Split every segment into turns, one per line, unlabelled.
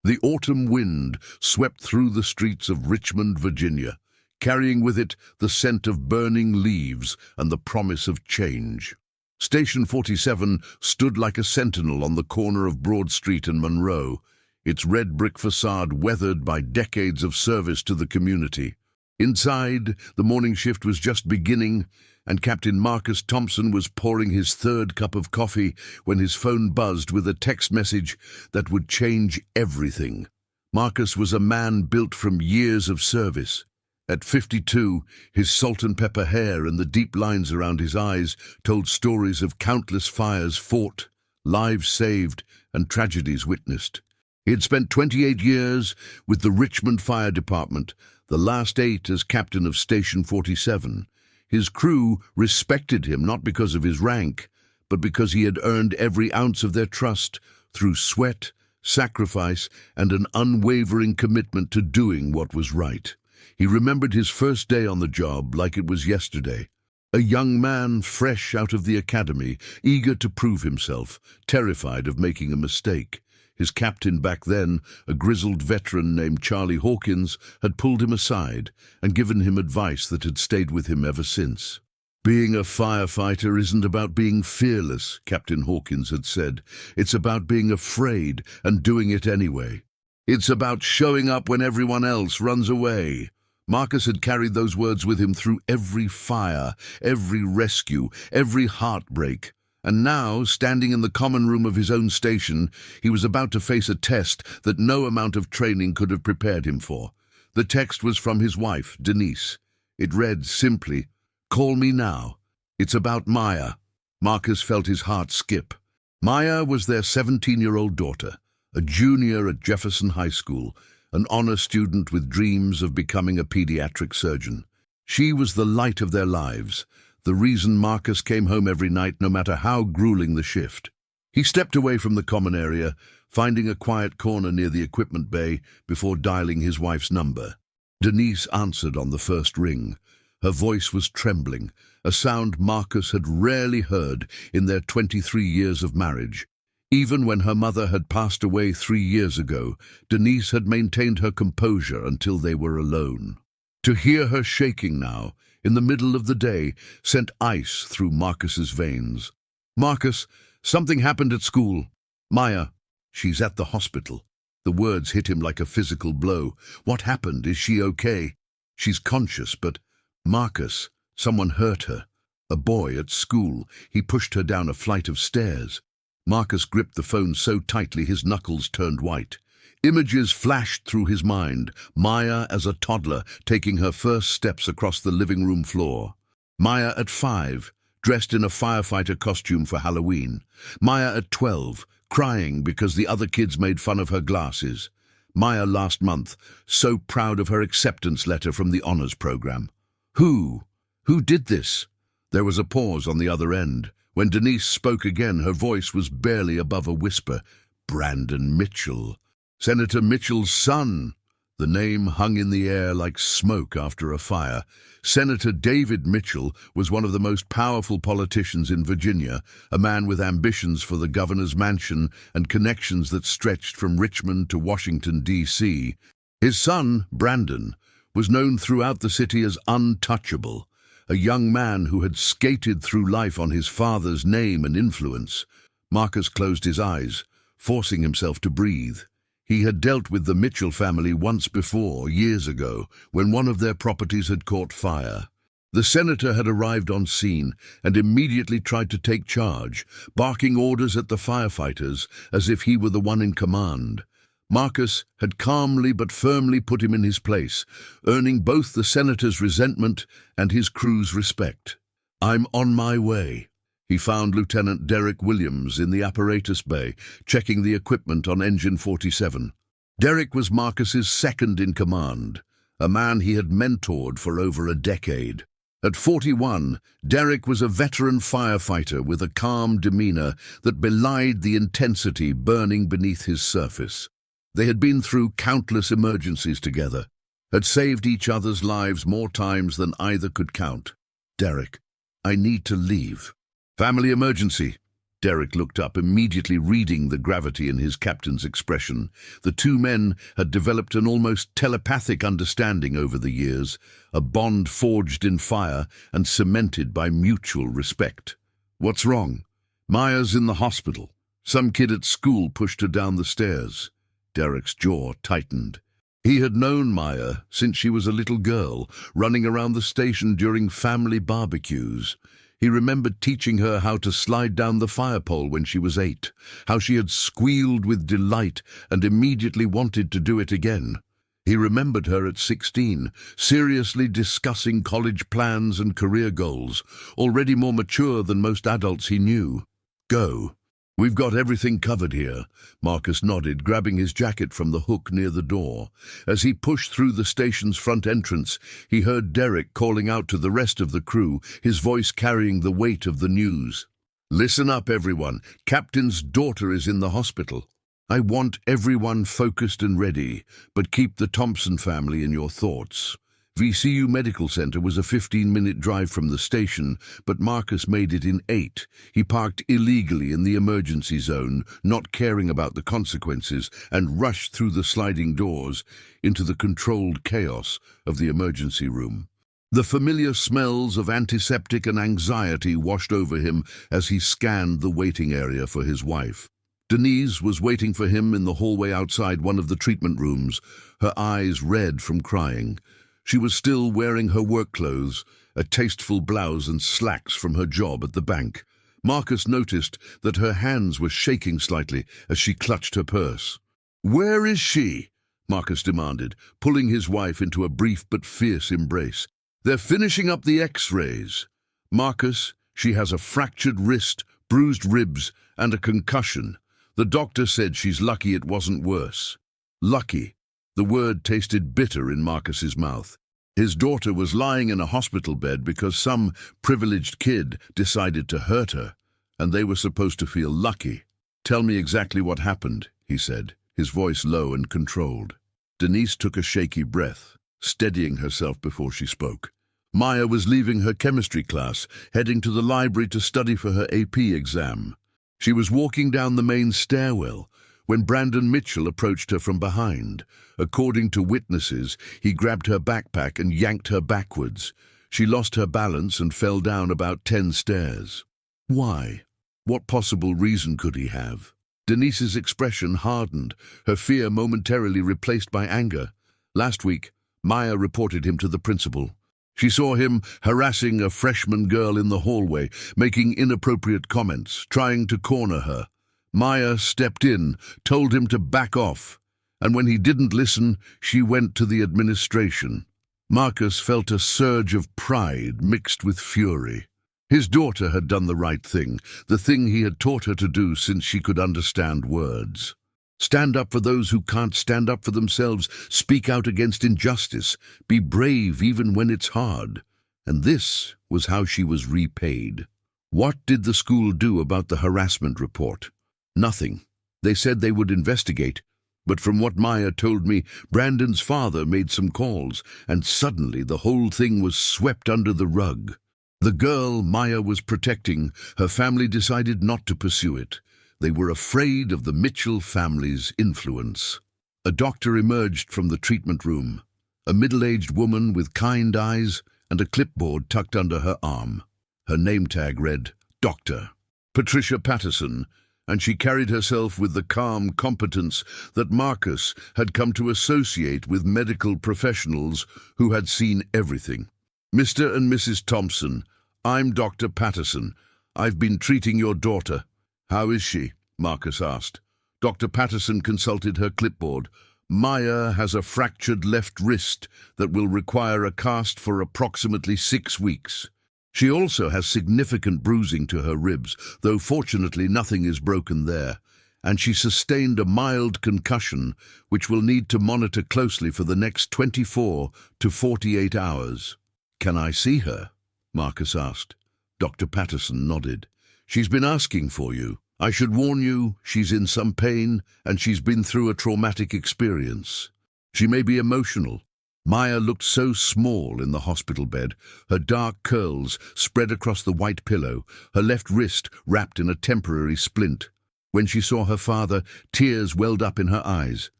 The autumn wind swept through the streets of Richmond, Virginia, carrying with it the scent of burning leaves and the promise of change. Station 47 stood like a sentinel on the corner of Broad Street and Monroe, its red brick facade weathered by decades of service to the community. Inside, the morning shift was just beginning, and Captain Marcus Thompson was pouring his third cup of coffee when his phone buzzed with a text message that would change everything. Marcus was a man built from years of service. At 52, his salt and pepper hair and the deep lines around his eyes told stories of countless fires fought, lives saved, and tragedies witnessed. He had spent 28 years with the Richmond Fire Department, the last 8 as captain of Station 47. His crew respected him not because of his rank, but because he had earned every ounce of their trust through sweat, sacrifice, and an unwavering commitment to doing what was right. He remembered his first day on the job like it was yesterday. A young man fresh out of the academy, eager to prove himself, terrified of making a mistake. His captain back then, a grizzled veteran named Charlie Hawkins, had pulled him aside and given him advice that had stayed with him ever since. "Being a firefighter isn't about being fearless," Captain Hawkins had said. "It's about being afraid and doing it anyway. It's about showing up when everyone else runs away." Marcus had carried those words with him through every fire, every rescue, every heartbreak. And now, standing in the common room of his own station, he was about to face a test that no amount of training could have prepared him for. The text was from his wife, Denise. It read simply, "Call me now. It's about Maya." Marcus felt his heart skip. Maya was their 17-year-old daughter, a junior at Jefferson High School, an honor student with dreams of becoming a pediatric surgeon. She was the light of their lives, the reason Marcus came home every night no matter how grueling the shift. He stepped away from the common area, finding a quiet corner near the equipment bay before dialing his wife's number. Denise answered on the first ring. Her voice was trembling, a sound Marcus had rarely heard in their 23 years of marriage. Even when her mother had passed away 3 years ago, Denise had maintained her composure until they were alone. To hear her shaking now, in the middle of the day, sent ice through Marcus's veins. "Marcus, something happened at school. Maya, she's at the hospital." The words hit him like a physical blow. "What happened? Is she okay?" "She's conscious, but—" "Marcus, someone hurt her. A boy at school. He pushed her down a flight of stairs." Marcus gripped the phone so tightly his knuckles turned white. Images flashed through his mind. Maya as a toddler, taking her first steps across the living room floor. Maya at 5, dressed in a firefighter costume for Halloween. Maya at 12, crying because the other kids made fun of her glasses. Maya last month, so proud of her acceptance letter from the honors program. Who did this? There was a pause on the other end. When Denise spoke again, her voice was barely above a whisper. "Brandon Mitchell. Senator Mitchell's son." The name hung in the air like smoke after a fire. Senator David Mitchell was one of the most powerful politicians in Virginia, a man with ambitions for the governor's mansion and connections that stretched from Richmond to Washington, D.C. His son, Brandon, was known throughout the city as untouchable, a young man who had skated through life on his father's name and influence. Marcus closed his eyes, forcing himself to breathe. He had dealt with the Mitchell family once before, years ago, when one of their properties had caught fire. The senator had arrived on scene and immediately tried to take charge, barking orders at the firefighters as if he were the one in command. Marcus had calmly but firmly put him in his place, earning both the senator's resentment and his crew's respect. "I'm on my way." He found Lieutenant Derek Williams in the apparatus bay, checking the equipment on Engine 47. Derek was Marcus's second in command, a man he had mentored for over a decade. At 41, Derek was a veteran firefighter with a calm demeanor that belied the intensity burning beneath his surface. They had been through countless emergencies together, had saved each other's lives more times than either could count. "Derek, I need to leave." "Family emergency." Derek looked up, immediately reading the gravity in his captain's expression. The two men had developed an almost telepathic understanding over the years, a bond forged in fire and cemented by mutual respect. "What's wrong?" "Maya's in the hospital. Some kid at school pushed her down the stairs." Derek's jaw tightened. He had known Maya since she was a little girl, running around the station during family barbecues. He remembered teaching her how to slide down the fire pole when she was 8, how she had squealed with delight and immediately wanted to do it again. He remembered her at 16, seriously discussing college plans and career goals, already more mature than most adults he knew. "Go. We've got everything covered here," Marcus nodded, grabbing his jacket from the hook near the door. As he pushed through the station's front entrance, he heard Derek calling out to the rest of the crew, his voice carrying the weight of the news. "Listen up, everyone. Captain's daughter is in the hospital. I want everyone focused and ready, but keep the Thompson family in your thoughts." VCU Medical Center was a 15-minute drive from the station, but Marcus made it in 8. He parked illegally in the emergency zone, not caring about the consequences, and rushed through the sliding doors into the controlled chaos of the emergency room. The familiar smells of antiseptic and anxiety washed over him as he scanned the waiting area for his wife. Denise was waiting for him in the hallway outside one of the treatment rooms, her eyes red from crying. She was still wearing her work clothes, a tasteful blouse and slacks from her job at the bank. Marcus noticed that her hands were shaking slightly as she clutched her purse. "Where is she?" Marcus demanded, pulling his wife into a brief but fierce embrace. "They're finishing up the X-rays." "Marcus, she has a fractured wrist, bruised ribs, and a concussion. The doctor said she's lucky it wasn't worse." Lucky. The word tasted bitter in Marcus's mouth. His daughter was lying in a hospital bed because some privileged kid decided to hurt her, and they were supposed to feel lucky. "Tell me exactly what happened," he said, his voice low and controlled. Denise took a shaky breath, steadying herself before she spoke. Maya was leaving her chemistry class, heading to the library to study for her AP exam. She was walking down the main stairwell when Brandon Mitchell approached her from behind. According to witnesses, he grabbed her backpack and yanked her backwards. She lost her balance and fell down about 10 stairs. Why? What possible reason could he have? Denise's expression hardened, her fear momentarily replaced by anger. Last week, Maya reported him to the principal. She saw him harassing a freshman girl in the hallway, making inappropriate comments, trying to corner her. Maya stepped in, told him to back off, and when he didn't listen, she went to the administration. Marcus felt a surge of pride mixed with fury. His daughter had done the right thing, the thing he had taught her to do since she could understand words. Stand up for those who can't stand up for themselves, speak out against injustice, be brave even when it's hard. And this was how she was repaid. What did the school do about the harassment report? Nothing. They said they would investigate, but from what Maya told me, Brandon's father made some calls, and suddenly the whole thing was swept under the rug. The girl Maya was protecting, her family decided not to pursue it. They were afraid of the Mitchell family's influence. A doctor emerged from the treatment room, a middle-aged woman with kind eyes and a clipboard tucked under her arm. Her name tag read, Dr. Patricia Patterson, and she carried herself with the calm competence that Marcus had come to associate with medical professionals who had seen everything. "Mr. and Mrs. Thompson, I'm Dr. Patterson. I've been treating your daughter." "How is she?" Marcus asked. Dr. Patterson consulted her clipboard. "Maya has a fractured left wrist that will require a cast for approximately 6 weeks. She also has significant bruising to her ribs, though fortunately nothing is broken there, and she sustained a mild concussion, which will need to monitor closely for the next 24 to 48 hours. "Can I see her?" Marcus asked. Dr. Patterson nodded. "She's been asking for you. I should warn you, she's in some pain, and she's been through a traumatic experience. She may be emotional." Maya looked so small in the hospital bed, her dark curls spread across the white pillow, her left wrist wrapped in a temporary splint. When she saw her father, tears welled up in her eyes.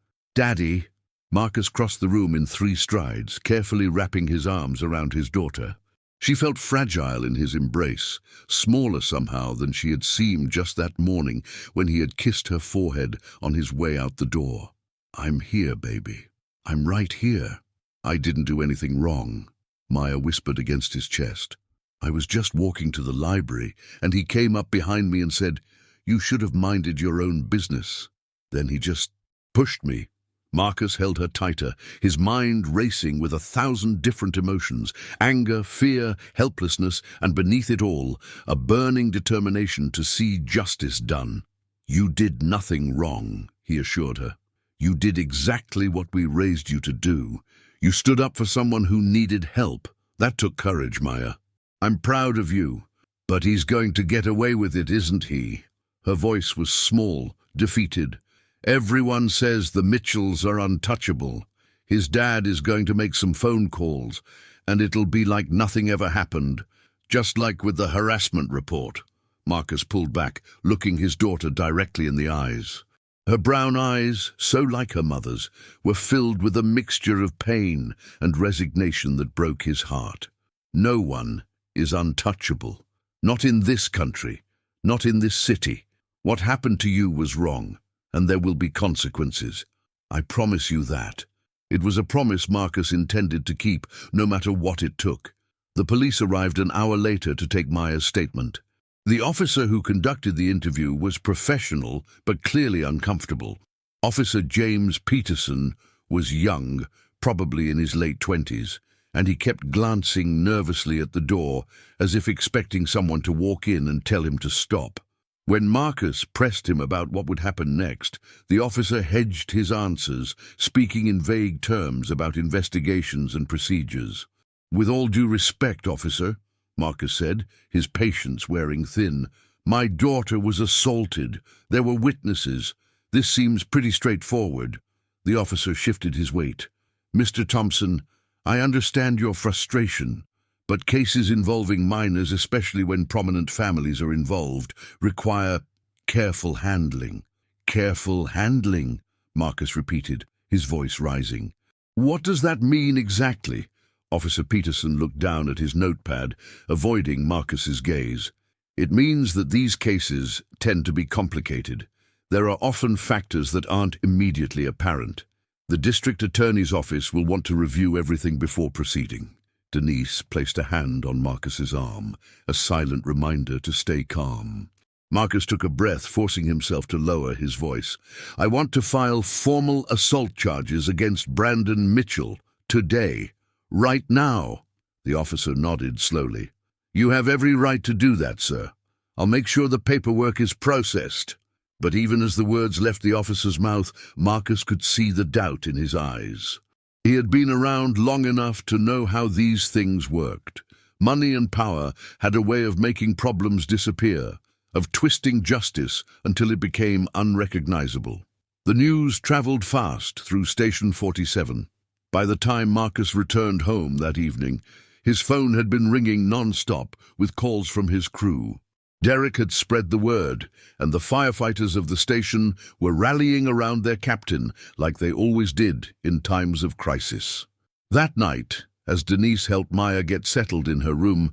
"Daddy!" Marcus crossed the room in 3 strides, carefully wrapping his arms around his daughter. She felt fragile in his embrace, smaller somehow than she had seemed just that morning when he had kissed her forehead on his way out the door. "I'm here, baby. I'm right here." "I didn't do anything wrong," Maya whispered against his chest. "I was just walking to the library, and he came up behind me and said, 'You should have minded your own business.' Then he just pushed me." Marcus held her tighter, his mind racing with 1,000 different emotions: anger, fear, helplessness, and beneath it all, a burning determination to see justice done. "You did nothing wrong," he assured her. "You did exactly what we raised you to do. You stood up for someone who needed help. That took courage, Maya. I'm proud of you. But he's going to get away with it, isn't he?" Her voice was small, defeated. "Everyone says the Mitchells are untouchable. His dad is going to make some phone calls, and it'll be like nothing ever happened, just like with the harassment report." Marcus pulled back, looking his daughter directly in the eyes. Her brown eyes, so like her mother's, were filled with a mixture of pain and resignation that broke his heart. "No one is untouchable. Not in this country, not in this city. What happened to you was wrong, and there will be consequences. I promise you that." It was a promise Marcus intended to keep, no matter what it took. The police arrived an hour later to take Maya's statement. The officer who conducted the interview was professional, but clearly uncomfortable. Officer James Peterson was young, probably in his late 20s, and he kept glancing nervously at the door, as if expecting someone to walk in and tell him to stop. When Marcus pressed him about what would happen next, the officer hedged his answers, speaking in vague terms about investigations and procedures. "With all due respect, officer," Marcus said, his patience wearing thin, "my daughter was assaulted. There were witnesses. This seems pretty straightforward." The officer shifted his weight. "Mr. Thompson, I understand your frustration, but cases involving minors, especially when prominent families are involved, require careful handling." "Careful handling," Marcus repeated, his voice rising. "What does that mean exactly?" Officer Peterson looked down at his notepad, avoiding Marcus's gaze. "It means that these cases tend to be complicated. There are often factors that aren't immediately apparent. The district attorney's office will want to review everything before proceeding." Denise placed a hand on Marcus's arm, a silent reminder to stay calm. Marcus took a breath, forcing himself to lower his voice. "I want to file formal assault charges against Brandon Mitchell today. Right now." The officer nodded slowly. "You have every right to do that, sir. I'll make sure the paperwork is processed." But even as the words left the officer's mouth, Marcus could see the doubt in his eyes. He had been around long enough to know how these things worked. Money and power had a way of making problems disappear, of twisting justice until it became unrecognizable. The news traveled fast through Station 47. By the time Marcus returned home that evening, his phone had been ringing non-stop with calls from his crew. Derek had spread the word, and the firefighters of the station were rallying around their captain like they always did in times of crisis. That night, as Denise helped Maya get settled in her room,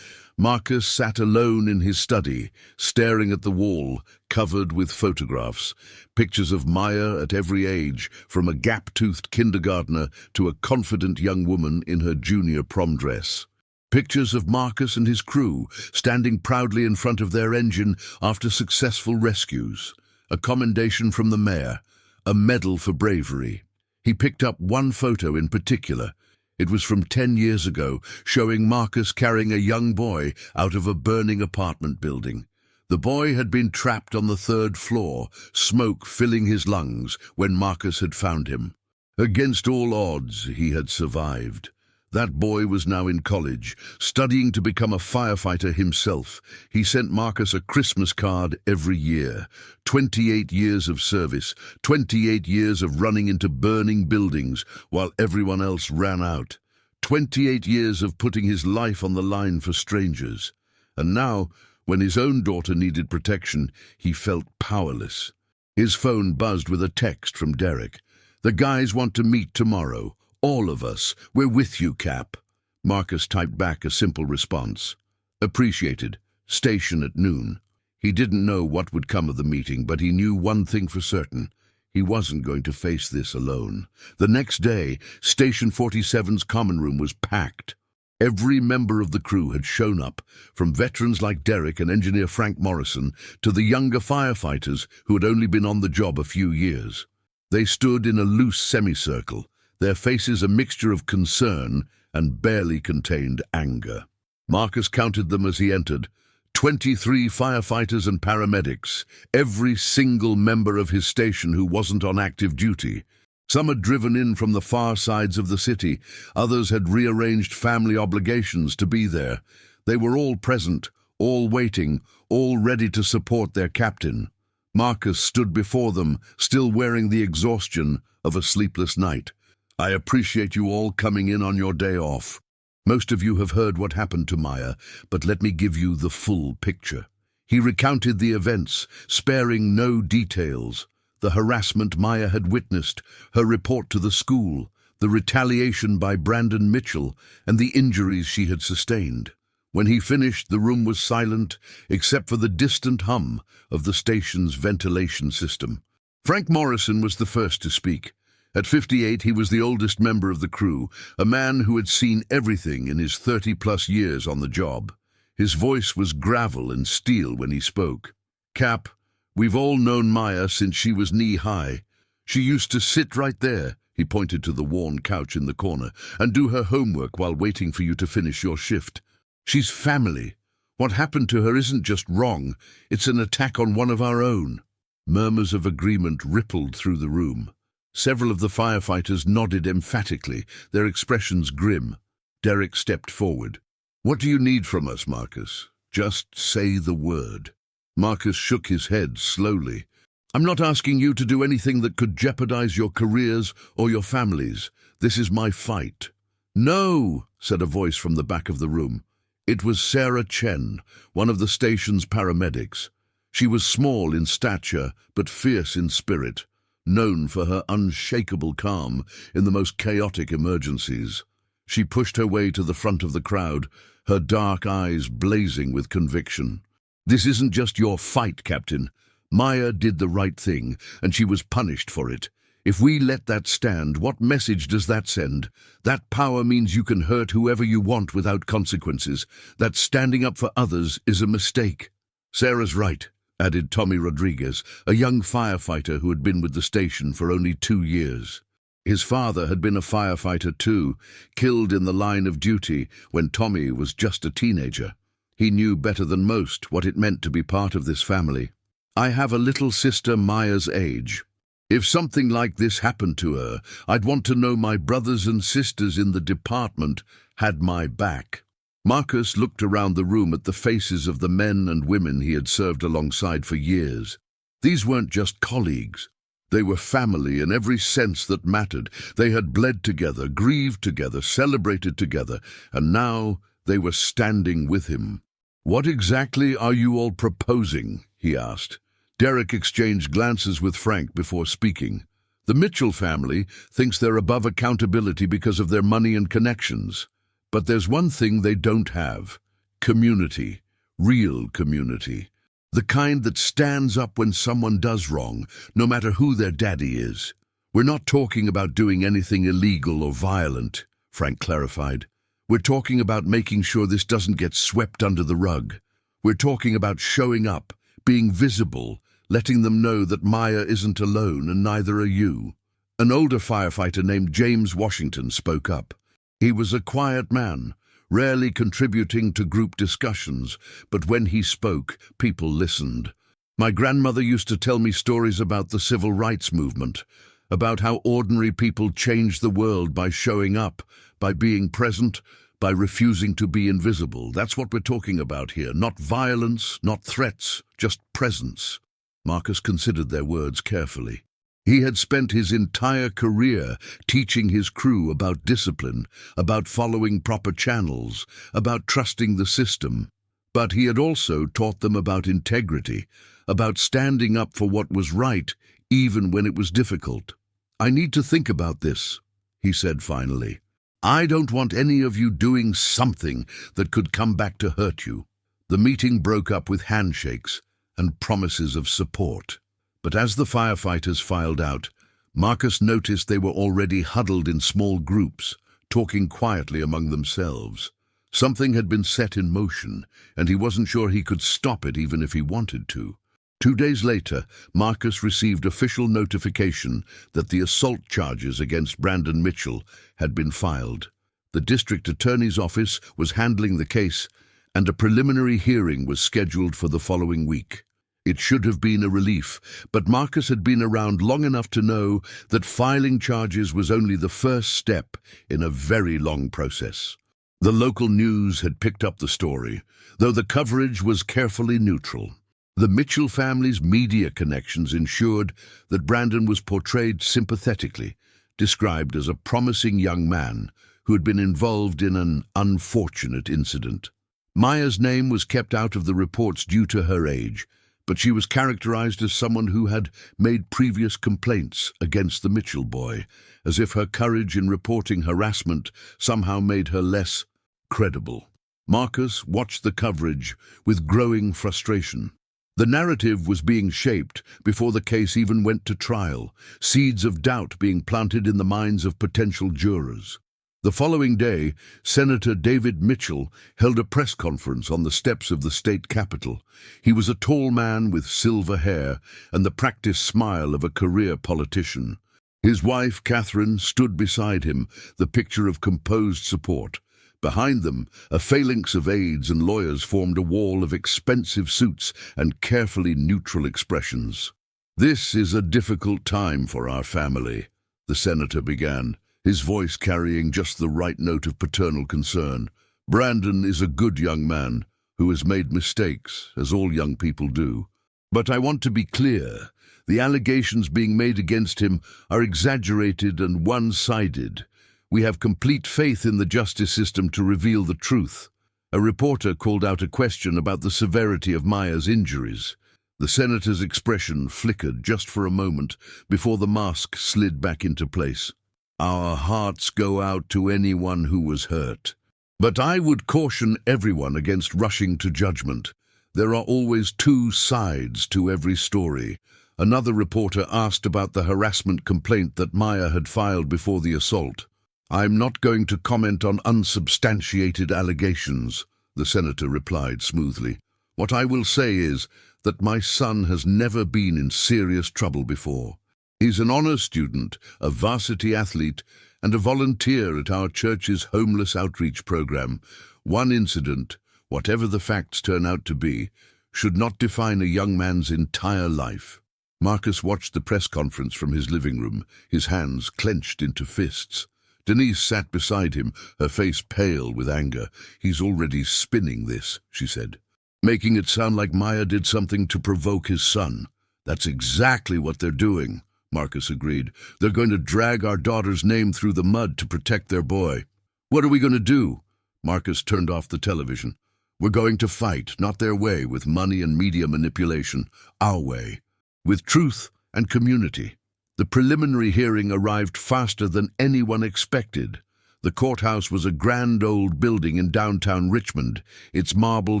Marcus sat alone in his study, staring at the wall, covered with photographs, pictures of Maya at every age, from a gap-toothed kindergartner to a confident young woman in her junior prom dress. Pictures of Marcus and his crew standing proudly in front of their engine after successful rescues. A commendation from the mayor, a medal for bravery. He picked up one photo in particular. It was from 10 years ago, showing Marcus carrying a young boy out of a burning apartment building. The boy had been trapped on the 3rd floor, smoke filling his lungs when Marcus had found him. Against all odds, he had survived. That boy was now in college, studying to become a firefighter himself. He sent Marcus a Christmas card every year. 28 years of service, 28 years of running into burning buildings while everyone else ran out. 28 years of putting his life on the line for strangers. And now, when his own daughter needed protection, he felt powerless. His phone buzzed with a text from Derek. "The guys want to meet tomorrow. All of us. We're with you, Cap." Marcus typed back a simple response. "Appreciated. Station at noon." He didn't know what would come of the meeting, but he knew one thing for certain. He wasn't going to face this alone. The next day, Station 47's common room was packed. Every member of the crew had shown up, from veterans like Derek and engineer Frank Morrison to the younger firefighters who had only been on the job a few years. They stood in a loose semicircle, their faces a mixture of concern and barely contained anger. Marcus counted them as he entered. 23 firefighters and paramedics, every single member of his station who wasn't on active duty. Some had driven in from the far sides of the city, others had rearranged family obligations to be there. They were all present, all waiting, all ready to support their captain. Marcus stood before them, still wearing the exhaustion of a sleepless night. "I appreciate you all coming in on your day off. Most of you have heard what happened to Maya, but let me give you the full picture." He recounted the events, sparing no details. The harassment Maya had witnessed, her report to the school, the retaliation by Brandon Mitchell, and the injuries she had sustained. When he finished, the room was silent, except for the distant hum of the station's ventilation system. Frank Morrison was the first to speak. At 58, he was the oldest member of the crew, a man who had seen everything in his 30-plus years on the job. His voice was gravel and steel when he spoke. "Cap, we've all known Maya since she was knee-high. She used to sit right there," he pointed to the worn couch in the corner, "and do her homework while waiting for you to finish your shift. She's family. What happened to her isn't just wrong, it's an attack on one of our own." Murmurs of agreement rippled through the room. Several of the firefighters nodded emphatically, their expressions grim. Derek stepped forward. "What do you need from us, Marcus? Just say the word." Marcus shook his head slowly. "I'm not asking you to do anything that could jeopardize your careers or your families. This is my fight." "No," said a voice from the back of the room. It was Sarah Chen, one of the station's paramedics. She was small in stature, but fierce in spirit, known for her unshakable calm in the most chaotic emergencies. She pushed her way to the front of the crowd, her dark eyes blazing with conviction. "This isn't just your fight, Captain. Maya did the right thing, and she was punished for it. If we let that stand, what message does that send? That power means you can hurt whoever you want without consequences. That standing up for others is a mistake." "Sarah's right," added Tommy Rodriguez, a young firefighter who had been with the station for only 2 years. His father had been a firefighter too, killed in the line of duty when Tommy was just a teenager. He knew better than most what it meant to be part of this family. "I have a little sister Maya's age. If something like this happened to her, I'd want to know my brothers and sisters in the department had my back." Marcus looked around the room at the faces of the men and women he had served alongside for years. These weren't just colleagues. They were family in every sense that mattered. They had bled together, grieved together, celebrated together, and now they were standing with him. "What exactly are you all proposing?" he asked. Derek exchanged glances with Frank before speaking. "The Mitchell family thinks they're above accountability because of their money and connections. But there's one thing they don't have: community, real community. The kind that stands up when someone does wrong, no matter who their daddy is. We're not talking about doing anything illegal or violent," Frank clarified. "We're talking about making sure this doesn't get swept under the rug. We're talking about showing up, being visible, letting them know that Maya isn't alone and neither are you." An older firefighter named James Washington spoke up. He was a quiet man, rarely contributing to group discussions, but when he spoke, people listened. "My grandmother used to tell me stories about the civil rights movement. about how ordinary people change the world by showing up, by being present, by refusing to be invisible. That's what we're talking about here. Not violence, not threats, just presence. Marcus considered their words carefully. He had spent his entire career teaching his crew about discipline, about following proper channels, about trusting the system. But he had also taught them about integrity, about standing up for what was right, even when it was difficult. "I need to think about this," he said finally. "I don't want any of you doing something that could come back to hurt you." The meeting broke up with handshakes and promises of support. But as the firefighters filed out, Marcus noticed they were already huddled in small groups, talking quietly among themselves. Something had been set in motion, and he wasn't sure he could stop it even if he wanted to. 2 days later, Marcus received official notification that the assault charges against Brandon Mitchell had been filed. The district attorney's office was handling the case, and a preliminary hearing was scheduled for the following week. It should have been a relief, but Marcus had been around long enough to know that filing charges was only the first step in a very long process. The local news had picked up the story, though the coverage was carefully neutral. The Mitchell family's media connections ensured that Brandon was portrayed sympathetically, described as a promising young man who had been involved in an unfortunate incident. Maya's name was kept out of the reports due to her age, but she was characterized as someone who had made previous complaints against the Mitchell boy, as if her courage in reporting harassment somehow made her less credible. Marcus watched the coverage with growing frustration. The narrative was being shaped before the case even went to trial, seeds of doubt being planted in the minds of potential jurors. The following day, Senator David Mitchell held a press conference on the steps of the state capitol. He was a tall man with silver hair and the practiced smile of a career politician. His wife, Catherine, stood beside him, the picture of composed support. Behind them, a phalanx of aides and lawyers formed a wall of expensive suits and carefully neutral expressions. "This is a difficult time for our family," the senator began, his voice carrying just the right note of paternal concern. "Brandon is a good young man who has made mistakes, as all young people do. But I want to be clear. The allegations being made against him are exaggerated and one-sided. We have complete faith in the justice system to reveal the truth." A reporter called out a question about the severity of Maya's injuries. The senator's expression flickered just for a moment before the mask slid back into place. "Our hearts go out to anyone who was hurt. But I would caution everyone against rushing to judgment. There are always two sides to every story." Another reporter asked about the harassment complaint that Maya had filed before the assault. "I'm not going to comment on unsubstantiated allegations," the senator replied smoothly. "What I will say is that my son has never been in serious trouble before. He's an honor student, a varsity athlete, and a volunteer at our church's homeless outreach program. One incident, whatever the facts turn out to be, should not define a young man's entire life." Marcus watched the press conference from his living room, his hands clenched into fists. Denise sat beside him, her face pale with anger. "He's already spinning this," she said, "making it sound like Maya did something to provoke his son." "That's exactly what they're doing," Marcus agreed. "They're going to drag our daughter's name through the mud to protect their boy." "What are we going to do?" Marcus turned off the television. "We're going to fight, not their way, with money and media manipulation. Our way, with truth and community." The preliminary hearing arrived faster than anyone expected. The courthouse was a grand old building in downtown Richmond, its marble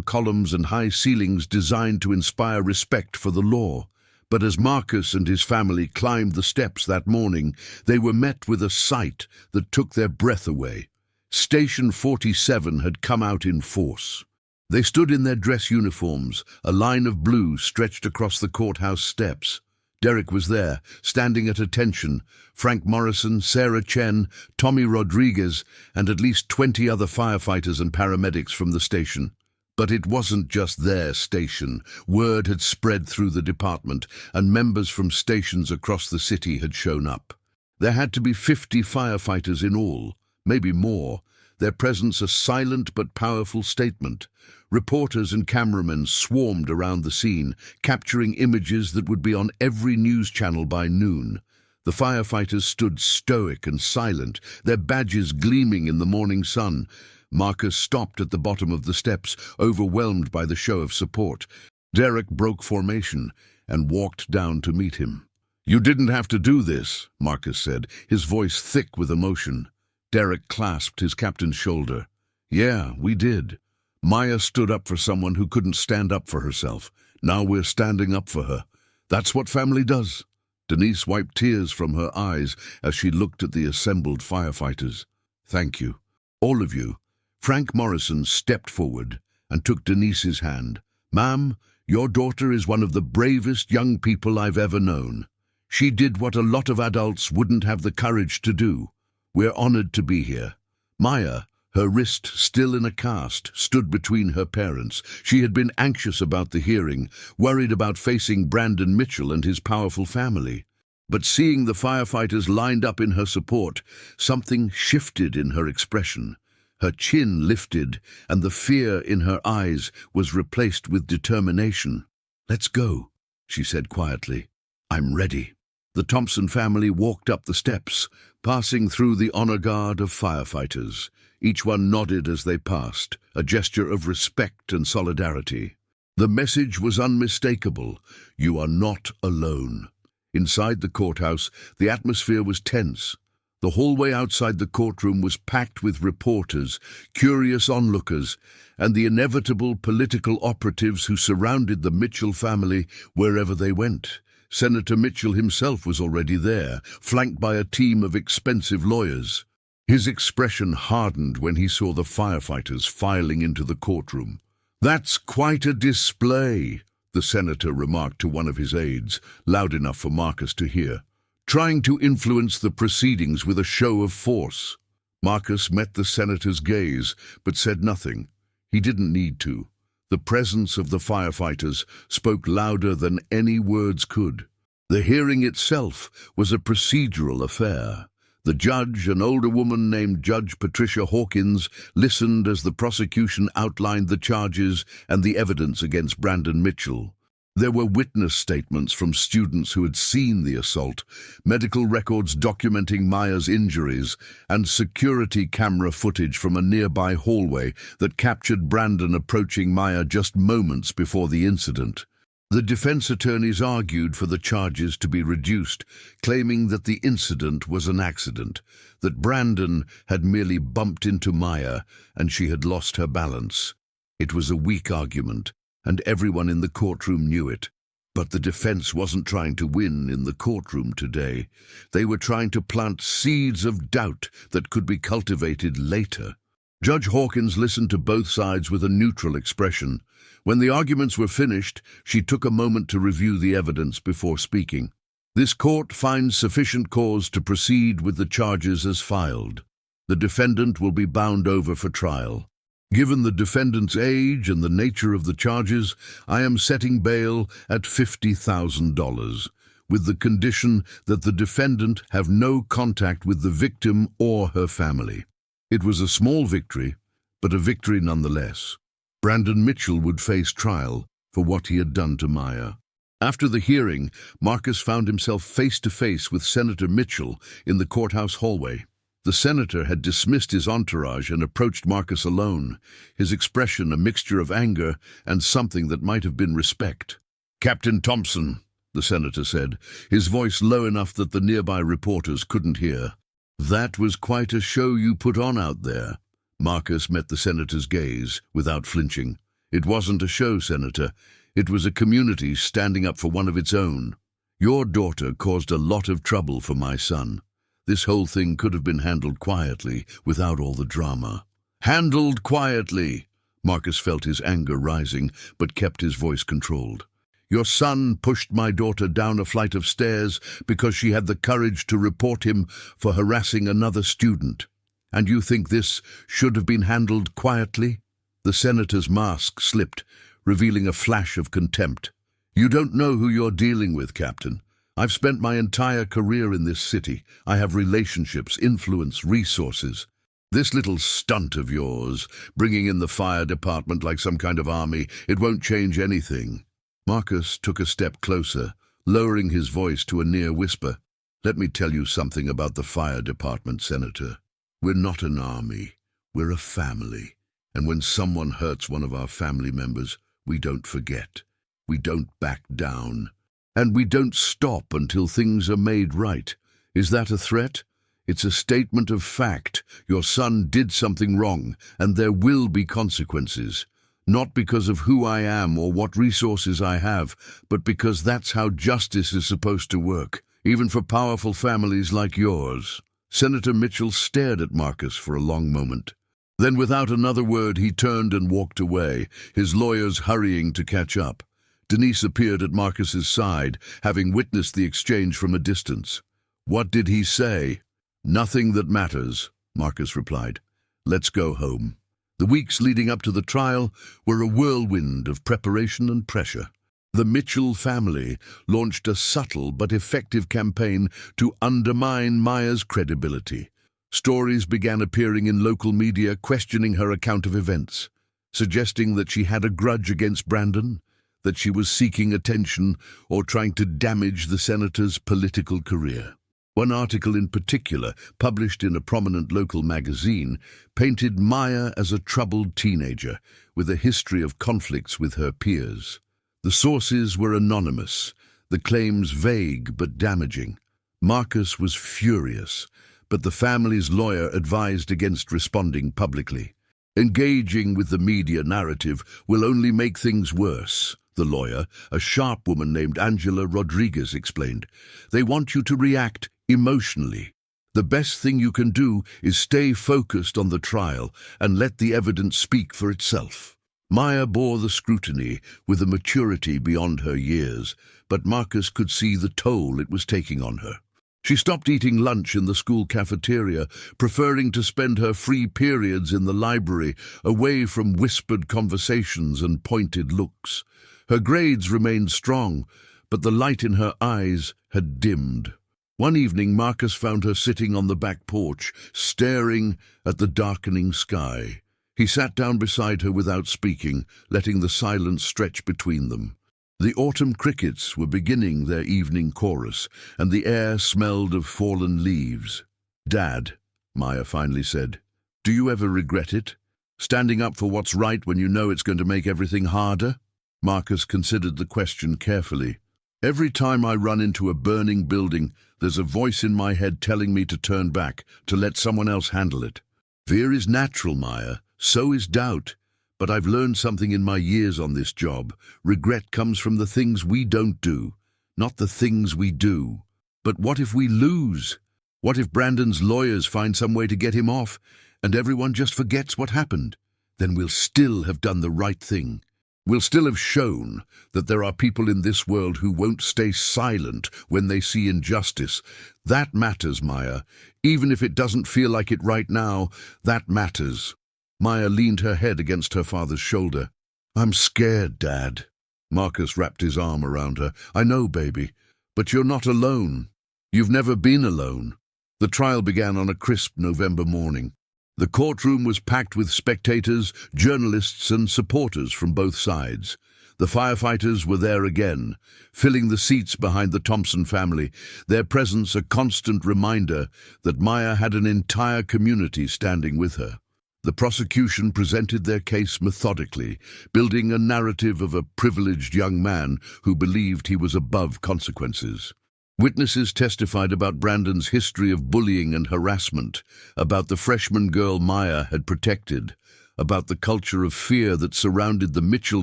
columns and high ceilings designed to inspire respect for the law. But as Marcus and his family climbed the steps that morning, they were met with a sight that took their breath away. Station 47 had come out in force. They stood in their dress uniforms, a line of blue stretched across the courthouse steps. Derek was there, standing at attention. Frank Morrison, Sarah Chen, Tommy Rodriguez, and at least 20 other firefighters and paramedics from the station. But it wasn't just their station. Word had spread through the department, and members from stations across the city had shown up. There had to be 50 firefighters in all, maybe more, their presence a silent but powerful statement. Reporters and cameramen swarmed around the scene, capturing images that would be on every news channel by noon. The firefighters stood stoic and silent, their badges gleaming in the morning sun. Marcus stopped at the bottom of the steps, overwhelmed by the show of support. Derek broke formation and walked down to meet him. "You didn't have to do this," Marcus said, his voice thick with emotion. Derek clasped his captain's shoulder. "Yeah, we did. Maya stood up for someone who couldn't stand up for herself. Now we're standing up for her. That's what family does." Denise wiped tears from her eyes as she looked at the assembled firefighters. "Thank you, all of you." Frank Morrison stepped forward and took Denise's hand. "Ma'am, your daughter is one of the bravest young people I've ever known. She did what a lot of adults wouldn't have the courage to do. We're honored to be here." Maya, her wrist still in a cast, stood between her parents. She had been anxious about the hearing, worried about facing Brandon Mitchell and his powerful family. But seeing the firefighters lined up in her support, something shifted in her expression. Her chin lifted, and the fear in her eyes was replaced with determination. "Let's go," she said quietly. "I'm ready." The Thompson family walked up the steps, passing through the honor guard of firefighters. Each one nodded as they passed, a gesture of respect and solidarity. The message was unmistakable: you are not alone. Inside the courthouse, the atmosphere was tense. The hallway outside the courtroom was packed with reporters, curious onlookers, and the inevitable political operatives who surrounded the Mitchell family wherever they went. Senator Mitchell himself was already there, flanked by a team of expensive lawyers. His expression hardened when he saw the firefighters filing into the courtroom. "That's quite a display," the senator remarked to one of his aides, loud enough for Marcus to hear. "Trying to influence the proceedings with a show of force." Marcus met the senator's gaze, but said nothing. He didn't need to. The presence of the firefighters spoke louder than any words could. The hearing itself was a procedural affair. The judge, an older woman named Judge Patricia Hawkins, listened as the prosecution outlined the charges and the evidence against Brandon Mitchell. There were witness statements from students who had seen the assault, medical records documenting Maya's injuries, and security camera footage from a nearby hallway that captured Brandon approaching Maya just moments before the incident. The defense attorneys argued for the charges to be reduced, claiming that the incident was an accident, that Brandon had merely bumped into Maya and she had lost her balance. It was a weak argument, and everyone in the courtroom knew it. But the defense wasn't trying to win in the courtroom today. They were trying to plant seeds of doubt that could be cultivated later. Judge Hawkins listened to both sides with a neutral expression. When the arguments were finished, she took a moment to review the evidence before speaking. "This court finds sufficient cause to proceed with the charges as filed. The defendant will be bound over for trial. Given the defendant's age and the nature of the charges, I am setting bail at $50,000, with the condition that the defendant have no contact with the victim or her family." It was a small victory, but a victory nonetheless. Brandon Mitchell would face trial for what he had done to Maya. After the hearing, Marcus found himself face to face with Senator Mitchell in the courthouse hallway. The senator had dismissed his entourage and approached Marcus alone, his expression a mixture of anger and something that might have been respect. "Captain Thompson," the senator said, his voice low enough that the nearby reporters couldn't hear. "That was quite a show you put on out there." Marcus met the senator's gaze without flinching. "It wasn't a show, Senator. It was a community standing up for one of its own. Your daughter caused a lot of trouble for my son. This whole thing could have been handled quietly, without all the drama." "Handled quietly!" Marcus felt his anger rising, but kept his voice controlled. "Your son pushed my daughter down a flight of stairs because she had the courage to report him for harassing another student. And you think this should have been handled quietly?" The senator's mask slipped, revealing a flash of contempt. "You don't know who you're dealing with, Captain. I've spent my entire career in this city. I have relationships, influence, resources. This little stunt of yours, bringing in the fire department like some kind of army, it won't change anything." Marcus took a step closer, lowering his voice to a near whisper. "Let me tell you something about the fire department, Senator. We're not an army. We're a family. And when someone hurts one of our family members, we don't forget. We don't back down. And we don't stop until things are made right. Is that a threat? It's a statement of fact. Your son did something wrong, and there will be consequences. Not because of who I am or what resources I have, but because that's how justice is supposed to work, even for powerful families like yours." Senator Mitchell stared at Marcus for a long moment. Then, without another word, he turned and walked away, his lawyers hurrying to catch up. Denise appeared at Marcus's side, having witnessed the exchange from a distance. "What did he say?" "Nothing that matters," Marcus replied. "Let's go home." The weeks leading up to the trial were a whirlwind of preparation and pressure. The Mitchell family launched a subtle but effective campaign to undermine Maya's credibility. Stories began appearing in local media questioning her account of events, suggesting that she had a grudge against Brandon, that she was seeking attention or trying to damage the senator's political career. One article in particular, published in a prominent local magazine, painted Maya as a troubled teenager with a history of conflicts with her peers. The sources were anonymous, the claims vague but damaging. Marcus was furious, but the family's lawyer advised against responding publicly. "Engaging with the media narrative will only make things worse," the lawyer, a sharp woman named Angela Rodriguez, explained. "They want you to react emotionally. The best thing you can do is stay focused on the trial and let the evidence speak for itself." Maya bore the scrutiny with a maturity beyond her years, but Marcus could see the toll it was taking on her. She stopped eating lunch in the school cafeteria, preferring to spend her free periods in the library, away from whispered conversations and pointed looks. Her grades remained strong, but the light in her eyes had dimmed. One evening, Marcus found her sitting on the back porch, staring at the darkening sky. He sat down beside her without speaking, letting the silence stretch between them. The autumn crickets were beginning their evening chorus, and the air smelled of fallen leaves. "Dad," Maya finally said, "do you ever regret it? Standing up for what's right when you know it's going to make everything harder?" Marcus considered the question carefully. "Every time I run into a burning building, there's a voice in my head telling me to turn back, to let someone else handle it. Fear is natural, Maya. So is doubt. But I've learned something in my years on this job. Regret comes from the things we don't do, not the things we do. But what if we lose? What if Brandon's lawyers find some way to get him off, and everyone just forgets what happened? Then we'll still have done the right thing. We'll still have shown that there are people in this world who won't stay silent when they see injustice. That matters, Maya. Even if it doesn't feel like it right now, that matters." Maya leaned her head against her father's shoulder. "I'm scared, Dad." Marcus wrapped his arm around her. "I know, baby, but you're not alone. You've never been alone." The trial began on a crisp November morning. The courtroom was packed with spectators, journalists and supporters from both sides. The firefighters were there again, filling the seats behind the Thompson family, their presence a constant reminder that Maya had an entire community standing with her. The prosecution presented their case methodically, building a narrative of a privileged young man who believed he was above consequences. Witnesses testified about Brandon's history of bullying and harassment, about the freshman girl Maya had protected, about the culture of fear that surrounded the Mitchell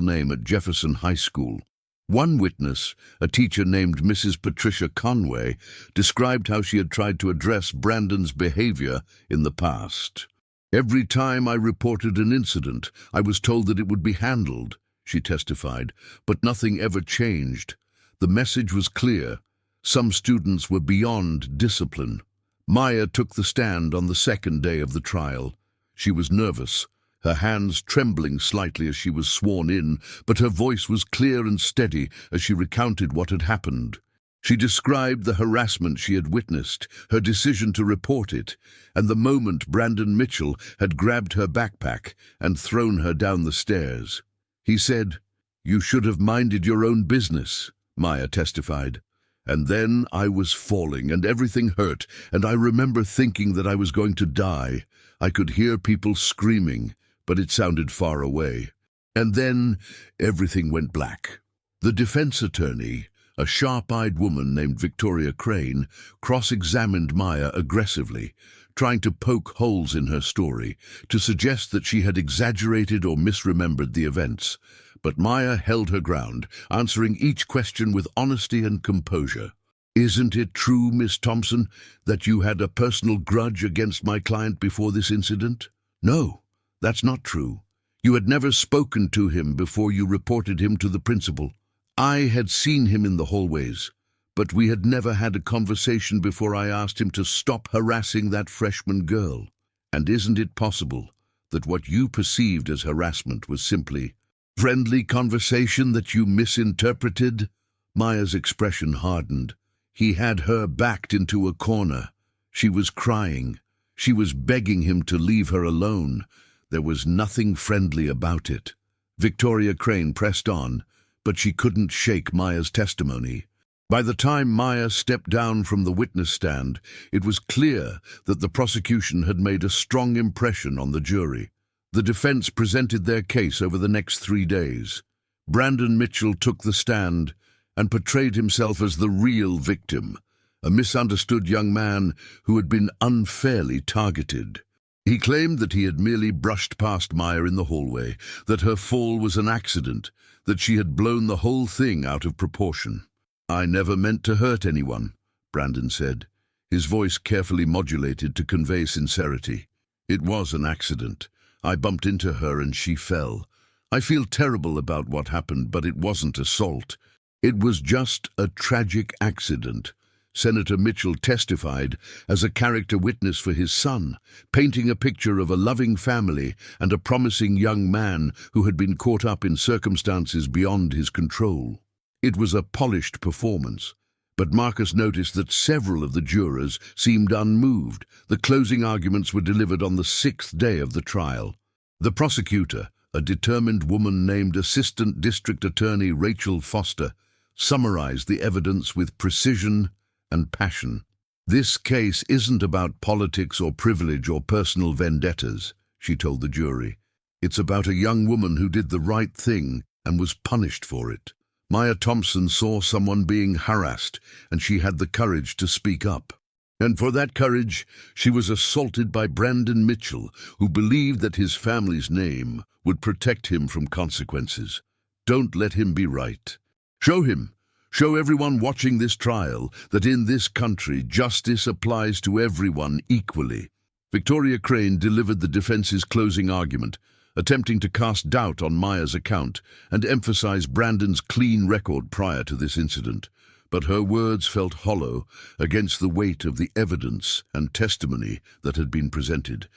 name at Jefferson High School. One witness, a teacher named Mrs. Patricia Conway, described how she had tried to address Brandon's behavior in the past. "Every time I reported an incident, I was told that it would be handled," she testified, "but nothing ever changed. The message was clear. Some students were beyond discipline." Maya took the stand on the second day of the trial. She was nervous, her hands trembling slightly as she was sworn in, but her voice was clear and steady as she recounted what had happened. She described the harassment she had witnessed, her decision to report it, and the moment Brandon Mitchell had grabbed her backpack and thrown her down the stairs. He said, "You should have minded your own business," Maya testified. "And then I was falling and everything hurt, and I remember thinking that I was going to die. I could hear people screaming, but it sounded far away. And then everything went black." The defense attorney, a sharp-eyed woman named Victoria Crane, cross-examined Maya aggressively, trying to poke holes in her story, to suggest that she had exaggerated or misremembered the events. But Maya held her ground, answering each question with honesty and composure. "Isn't it true, Miss Thompson, that you had a personal grudge against my client before this incident?" "No, that's not true. You had never spoken to him before you reported him to the principal. I had seen him in the hallways, but we had never had a conversation before I asked him to stop harassing that freshman girl. And isn't it possible that what you perceived as harassment was simply friendly conversation that you misinterpreted?" Maya's expression hardened. He had her backed into a corner. She was crying. She was begging him to leave her alone. There was nothing friendly about it. Victoria Crane pressed on, but she couldn't shake Maya's testimony. By the time Maya stepped down from the witness stand, it was clear that the prosecution had made a strong impression on the jury. The defense presented their case over the next 3 days. Brandon Mitchell took the stand and portrayed himself as the real victim, a misunderstood young man who had been unfairly targeted. He claimed that he had merely brushed past Maya in the hallway, that her fall was an accident, that she had blown the whole thing out of proportion. "I never meant to hurt anyone," Brandon said, his voice carefully modulated to convey sincerity. "It was an accident. I bumped into her and she fell. I feel terrible about what happened, but it wasn't assault. It was just a tragic accident." Senator Mitchell testified as a character witness for his son, painting a picture of a loving family and a promising young man who had been caught up in circumstances beyond his control. It was a polished performance, but Marcus noticed that several of the jurors seemed unmoved. The closing arguments were delivered on the 6th day of the trial. The prosecutor, a determined woman named Assistant District Attorney Rachel Foster, summarized the evidence with precision and passion. "This case isn't about politics or privilege or personal vendettas," she told the jury. "It's about a young woman who did the right thing and was punished for it. Maya Thompson saw someone being harassed, and she had the courage to speak up. And for that courage, she was assaulted by Brandon Mitchell, who believed that his family's name would protect him from consequences. Don't let him be right. Show everyone watching this trial that in this country justice applies to everyone equally." Victoria Crane delivered the defense's closing argument, attempting to cast doubt on Maya's account and emphasize Brandon's clean record prior to this incident. But her words felt hollow against the weight of the evidence and testimony that had been presented.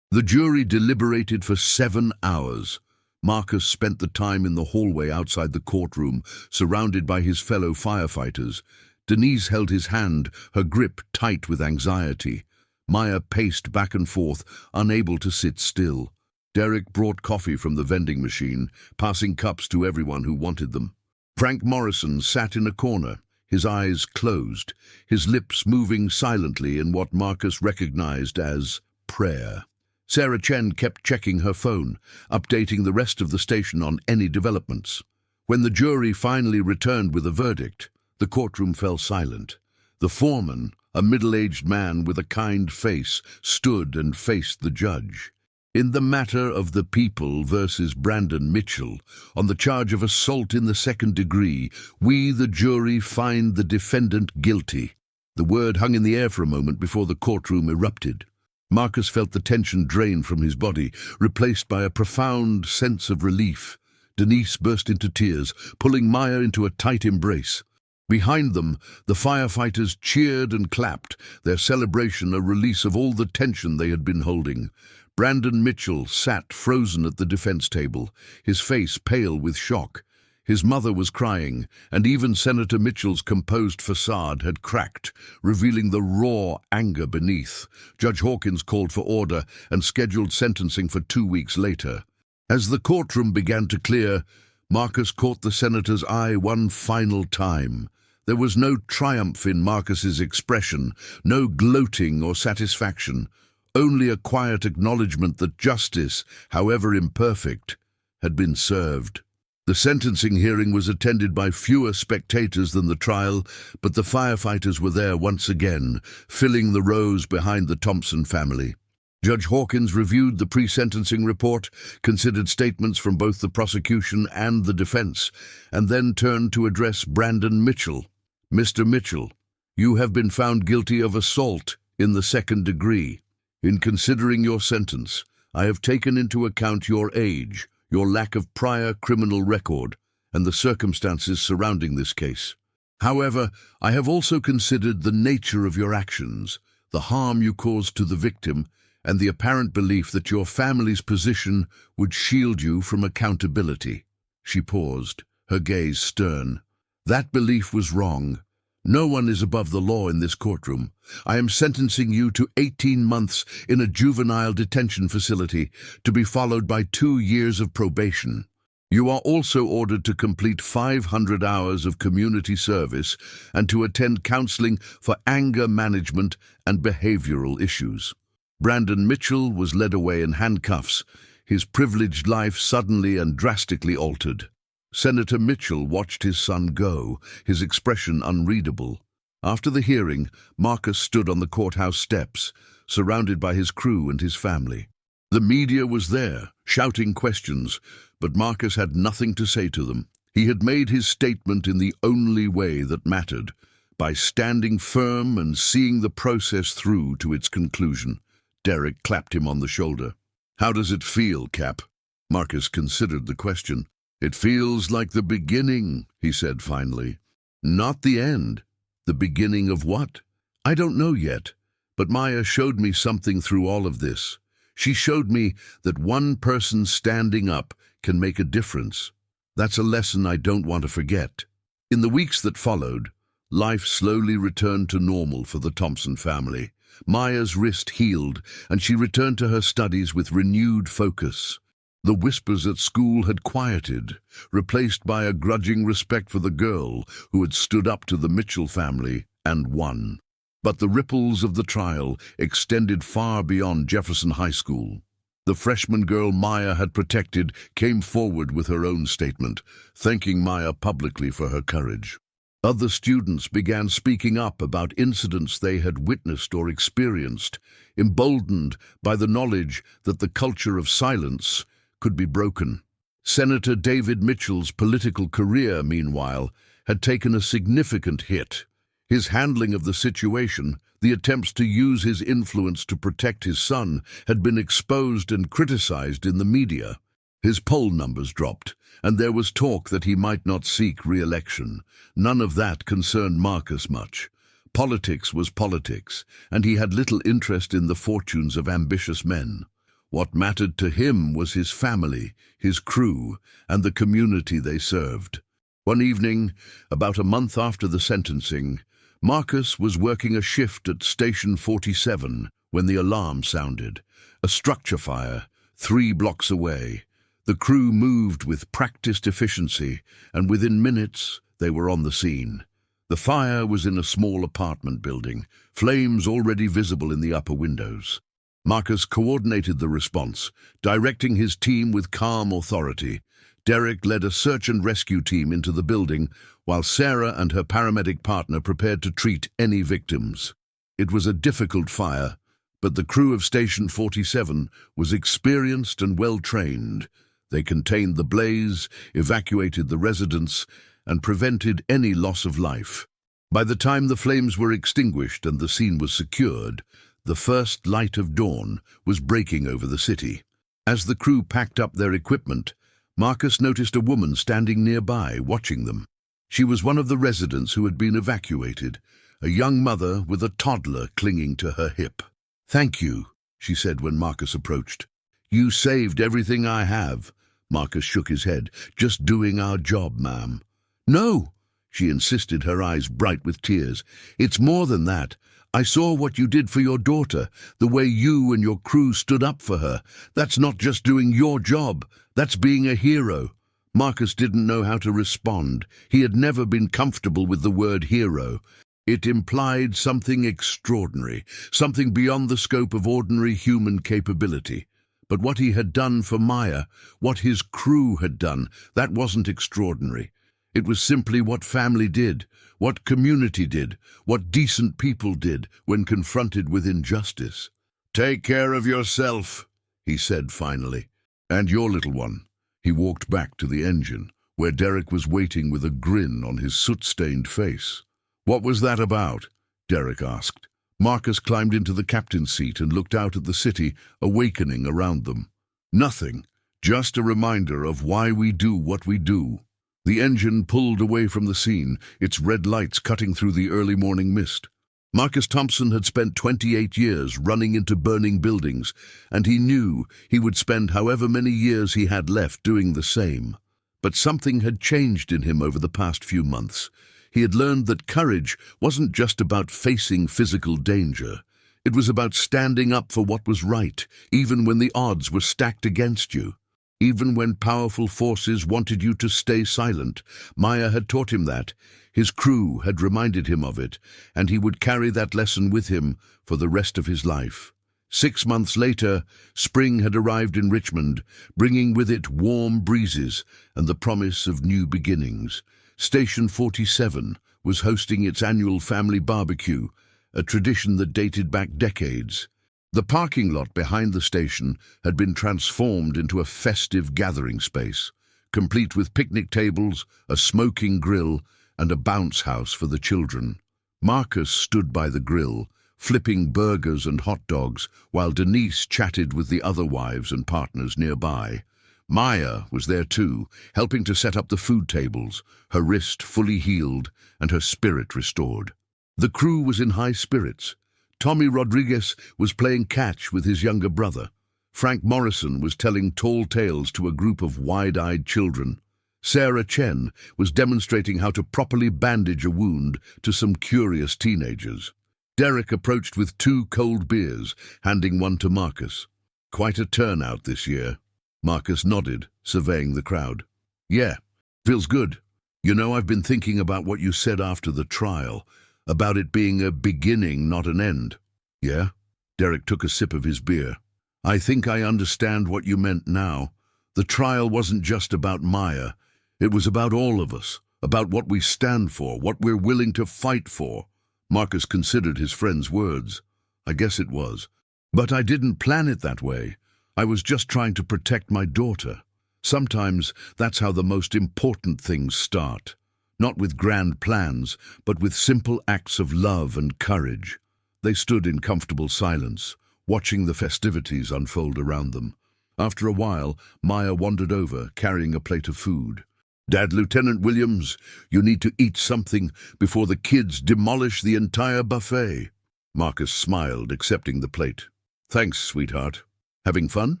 The jury deliberated for 7 hours. Marcus spent the time in the hallway outside the courtroom, surrounded by his fellow firefighters. Denise held his hand, her grip tight with anxiety. Maya paced back and forth, unable to sit still. Derek brought coffee from the vending machine, passing cups to everyone who wanted them. Frank Morrison sat in a corner, his eyes closed, his lips moving silently in what Marcus recognized as prayer. Sarah Chen kept checking her phone, updating the rest of the station on any developments. When the jury finally returned with a verdict, the courtroom fell silent. The foreman, a middle-aged man with a kind face, stood and faced the judge. "In the matter of the People versus Brandon Mitchell, on the charge of assault in the 2nd degree, we, the jury, find the defendant guilty." The word hung in the air for a moment before the courtroom erupted. Marcus felt the tension drain from his body, replaced by a profound sense of relief. Denise burst into tears, pulling Maya into a tight embrace. Behind them, the firefighters cheered and clapped, their celebration a release of all the tension they had been holding. Brandon Mitchell sat frozen at the defense table, his face pale with shock. His mother was crying, and even Senator Mitchell's composed facade had cracked, revealing the raw anger beneath. Judge Hawkins called for order and scheduled sentencing for 2 weeks later. As the courtroom began to clear, Marcus caught the senator's eye one final time. There was no triumph in Marcus's expression, no gloating or satisfaction, only a quiet acknowledgement that justice, however imperfect, had been served. The sentencing hearing was attended by fewer spectators than the trial, but the firefighters were there once again, filling the rows behind the Thompson family. Judge Hawkins reviewed the pre-sentencing report, considered statements from both the prosecution and the defense, and then turned to address Brandon Mitchell. "Mr. Mitchell, you have been found guilty of assault in the 2nd degree. In considering your sentence, I have taken into account your age, your lack of prior criminal record, and the circumstances surrounding this case. However, I have also considered the nature of your actions, the harm you caused to the victim, and the apparent belief that your family's position would shield you from accountability." She paused, her gaze stern. "That belief was wrong. No one is above the law in this courtroom. I am sentencing you to 18 months in a juvenile detention facility, to be followed by 2 years of probation. You are also ordered to complete 500 hours of community service and to attend counseling for anger management and behavioral issues." Brandon Mitchell was led away in handcuffs, his privileged life suddenly and drastically altered. Senator Mitchell watched his son go, his expression unreadable. After the hearing, Marcus stood on the courthouse steps, surrounded by his crew and his family. The media was there, shouting questions, but Marcus had nothing to say to them. He had made his statement in the only way that mattered, by standing firm and seeing the process through to its conclusion. Derek clapped him on the shoulder. "How does it feel, Cap?" Marcus considered the question. "It feels like the beginning," he said finally. "Not the end. The beginning of what?" "I don't know yet, but Maya showed me something through all of this. She showed me that one person standing up can make a difference. That's a lesson I don't want to forget." In the weeks that followed, life slowly returned to normal for the Thompson family. Maya's wrist healed, and she returned to her studies with renewed focus. The whispers at school had quieted, replaced by a grudging respect for the girl who had stood up to the Mitchell family and won. But the ripples of the trial extended far beyond Jefferson High School. The freshman girl Maya had protected came forward with her own statement, thanking Maya publicly for her courage. Other students began speaking up about incidents they had witnessed or experienced, emboldened by the knowledge that the culture of silence could be broken. Senator David Mitchell's political career, meanwhile, had taken a significant hit. His handling of the situation, the attempts to use his influence to protect his son, had been exposed and criticized in the media. His poll numbers dropped, and there was talk that he might not seek re-election. None of that concerned Marcus much. Politics was politics, and he had little interest in the fortunes of ambitious men. What mattered to him was his family, his crew, and the community they served. One evening, about a month after the sentencing, Marcus was working a shift at Station 47 when the alarm sounded. A structure fire, 3 blocks away. The crew moved with practiced efficiency, and within minutes they were on the scene. The fire was in a small apartment building, flames already visible in the upper windows. Marcus coordinated the response, directing his team with calm authority. Derek led a search and rescue team into the building, while Sarah and her paramedic partner prepared to treat any victims. It was a difficult fire, but the crew of Station 47 was experienced and well-trained. They contained the blaze, evacuated the residents, and prevented any loss of life. By the time the flames were extinguished and the scene was secured, the first light of dawn was breaking over the city. As the crew packed up their equipment, Marcus noticed a woman standing nearby, watching them. She was one of the residents who had been evacuated, a young mother with a toddler clinging to her hip. "Thank you," she said when Marcus approached. "You saved everything I have. Marcus shook his head. "Just doing our job, ma'am." "No," she insisted, her eyes bright with tears. "It's more than that. I saw what you did for your daughter, the way you and your crew stood up for her. That's not just doing your job, that's being a hero." Marcus didn't know how to respond. He had never been comfortable with the word hero. It implied something extraordinary, something beyond the scope of ordinary human capability. But what he had done for Maya, what his crew had done, that wasn't extraordinary. It was simply what family did, what community did, what decent people did when confronted with injustice. "Take care of yourself," he said finally. "And your little one." He walked back to the engine, where Derek was waiting with a grin on his soot-stained face. "What was that about?" Derek asked. Marcus climbed into the captain's seat and looked out at the city awakening around them. "Nothing, just a reminder of why we do what we do." The engine pulled away from the scene, its red lights cutting through the early morning mist. Marcus Thompson had spent 28 years running into burning buildings, and he knew he would spend however many years he had left doing the same. But something had changed in him over the past few months. He had learned that courage wasn't just about facing physical danger. It was about standing up for what was right, even when the odds were stacked against you. Even when powerful forces wanted you to stay silent. Maya had taught him that. His crew had reminded him of it, and he would carry that lesson with him for the rest of his life. 6 months later, spring had arrived in Richmond, bringing with it warm breezes and the promise of new beginnings. Station 47 was hosting its annual family barbecue, a tradition that dated back decades. The parking lot behind the station had been transformed into a festive gathering space, complete with picnic tables, a smoking grill, and a bounce house for the children. Marcus stood by the grill, flipping burgers and hot dogs, while Denise chatted with the other wives and partners nearby. Maya was there too, helping to set up the food tables, her wrist fully healed and her spirit restored. The crew was in high spirits. Tommy Rodriguez was playing catch with his younger brother. Frank Morrison was telling tall tales to a group of wide-eyed children. Sarah Chen was demonstrating how to properly bandage a wound to some curious teenagers. Derek approached with 2 cold beers, handing one to Marcus. "Quite a turnout this year." Marcus nodded, surveying the crowd. "Yeah, feels good. You know, I've been thinking about what you said after the trial, about it being a beginning, not an end." "Yeah?" Derek took a sip of his beer. "I think I understand what you meant now. The trial wasn't just about Maya. It was about all of us, about what we stand for, what we're willing to fight for." Marcus considered his friend's words. "I guess it was. But I didn't plan it that way. I was just trying to protect my daughter. Sometimes that's how the most important things start. Not with grand plans, but with simple acts of love and courage." They stood in comfortable silence, watching the festivities unfold around them. After a while, Maya wandered over, carrying a plate of food. "Dad, Lieutenant Williams, you need to eat something before the kids demolish the entire buffet." Marcus smiled, accepting the plate. "Thanks, sweetheart. Having fun?"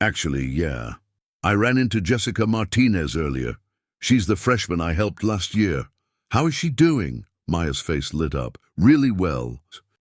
"Actually, yeah. I ran into Jessica Martinez earlier. She's the freshman I helped last year." "How is she doing?" Maya's face lit up. "Really well.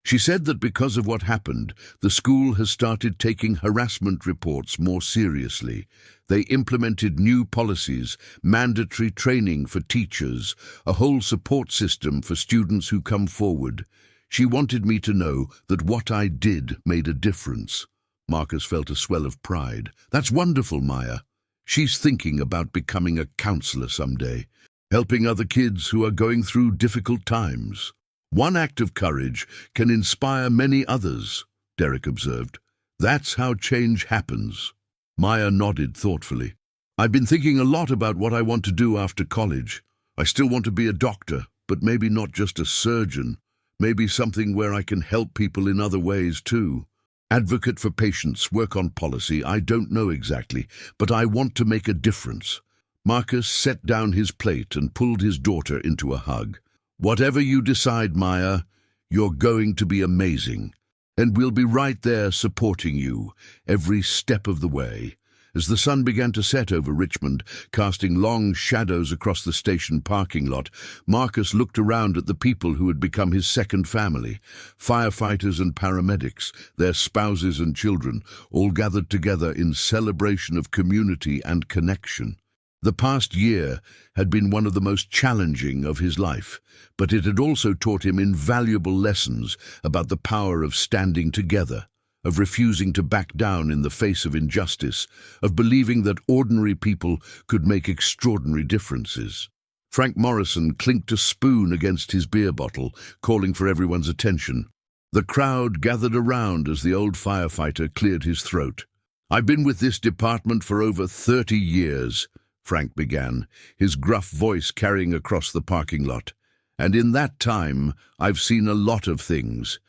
She said that because of what happened, the school has started taking harassment reports more seriously. They implemented new policies, mandatory training for teachers, a whole support system for students who come forward. She wanted me to know that what I did made a difference." Marcus felt a swell of pride. "That's wonderful, Maya. She's thinking about becoming a counselor someday, helping other kids who are going through difficult times." "One act of courage can inspire many others," Derek observed. "That's how change happens." Maya nodded thoughtfully. "I've been thinking a lot about what I want to do after college. I still want to be a doctor, but maybe not just a surgeon. Maybe something where I can help people in other ways too. Advocate for patients, work on policy, I don't know exactly, but I want to make a difference." Marcus set down his plate and pulled his daughter into a hug. "Whatever you decide, Maya, you're going to be amazing. And we'll be right there supporting you every step of the way. As the sun began to set over Richmond, casting long shadows across the station parking lot, Marcus looked around at the people who had become his second family. Firefighters and paramedics, their spouses and children, all gathered together in celebration of community and connection. The past year had been one of the most challenging of his life, but it had also taught him invaluable lessons about the power of standing together, of refusing to back down in the face of injustice, of believing that ordinary people could make extraordinary differences. Frank Morrison clinked a spoon against his beer bottle, calling for everyone's attention. The crowd gathered around as the old firefighter cleared his throat. "I've been with this department for over 30 years, Frank began, his gruff voice carrying across the parking lot. "And in that time, I've seen a lot of things.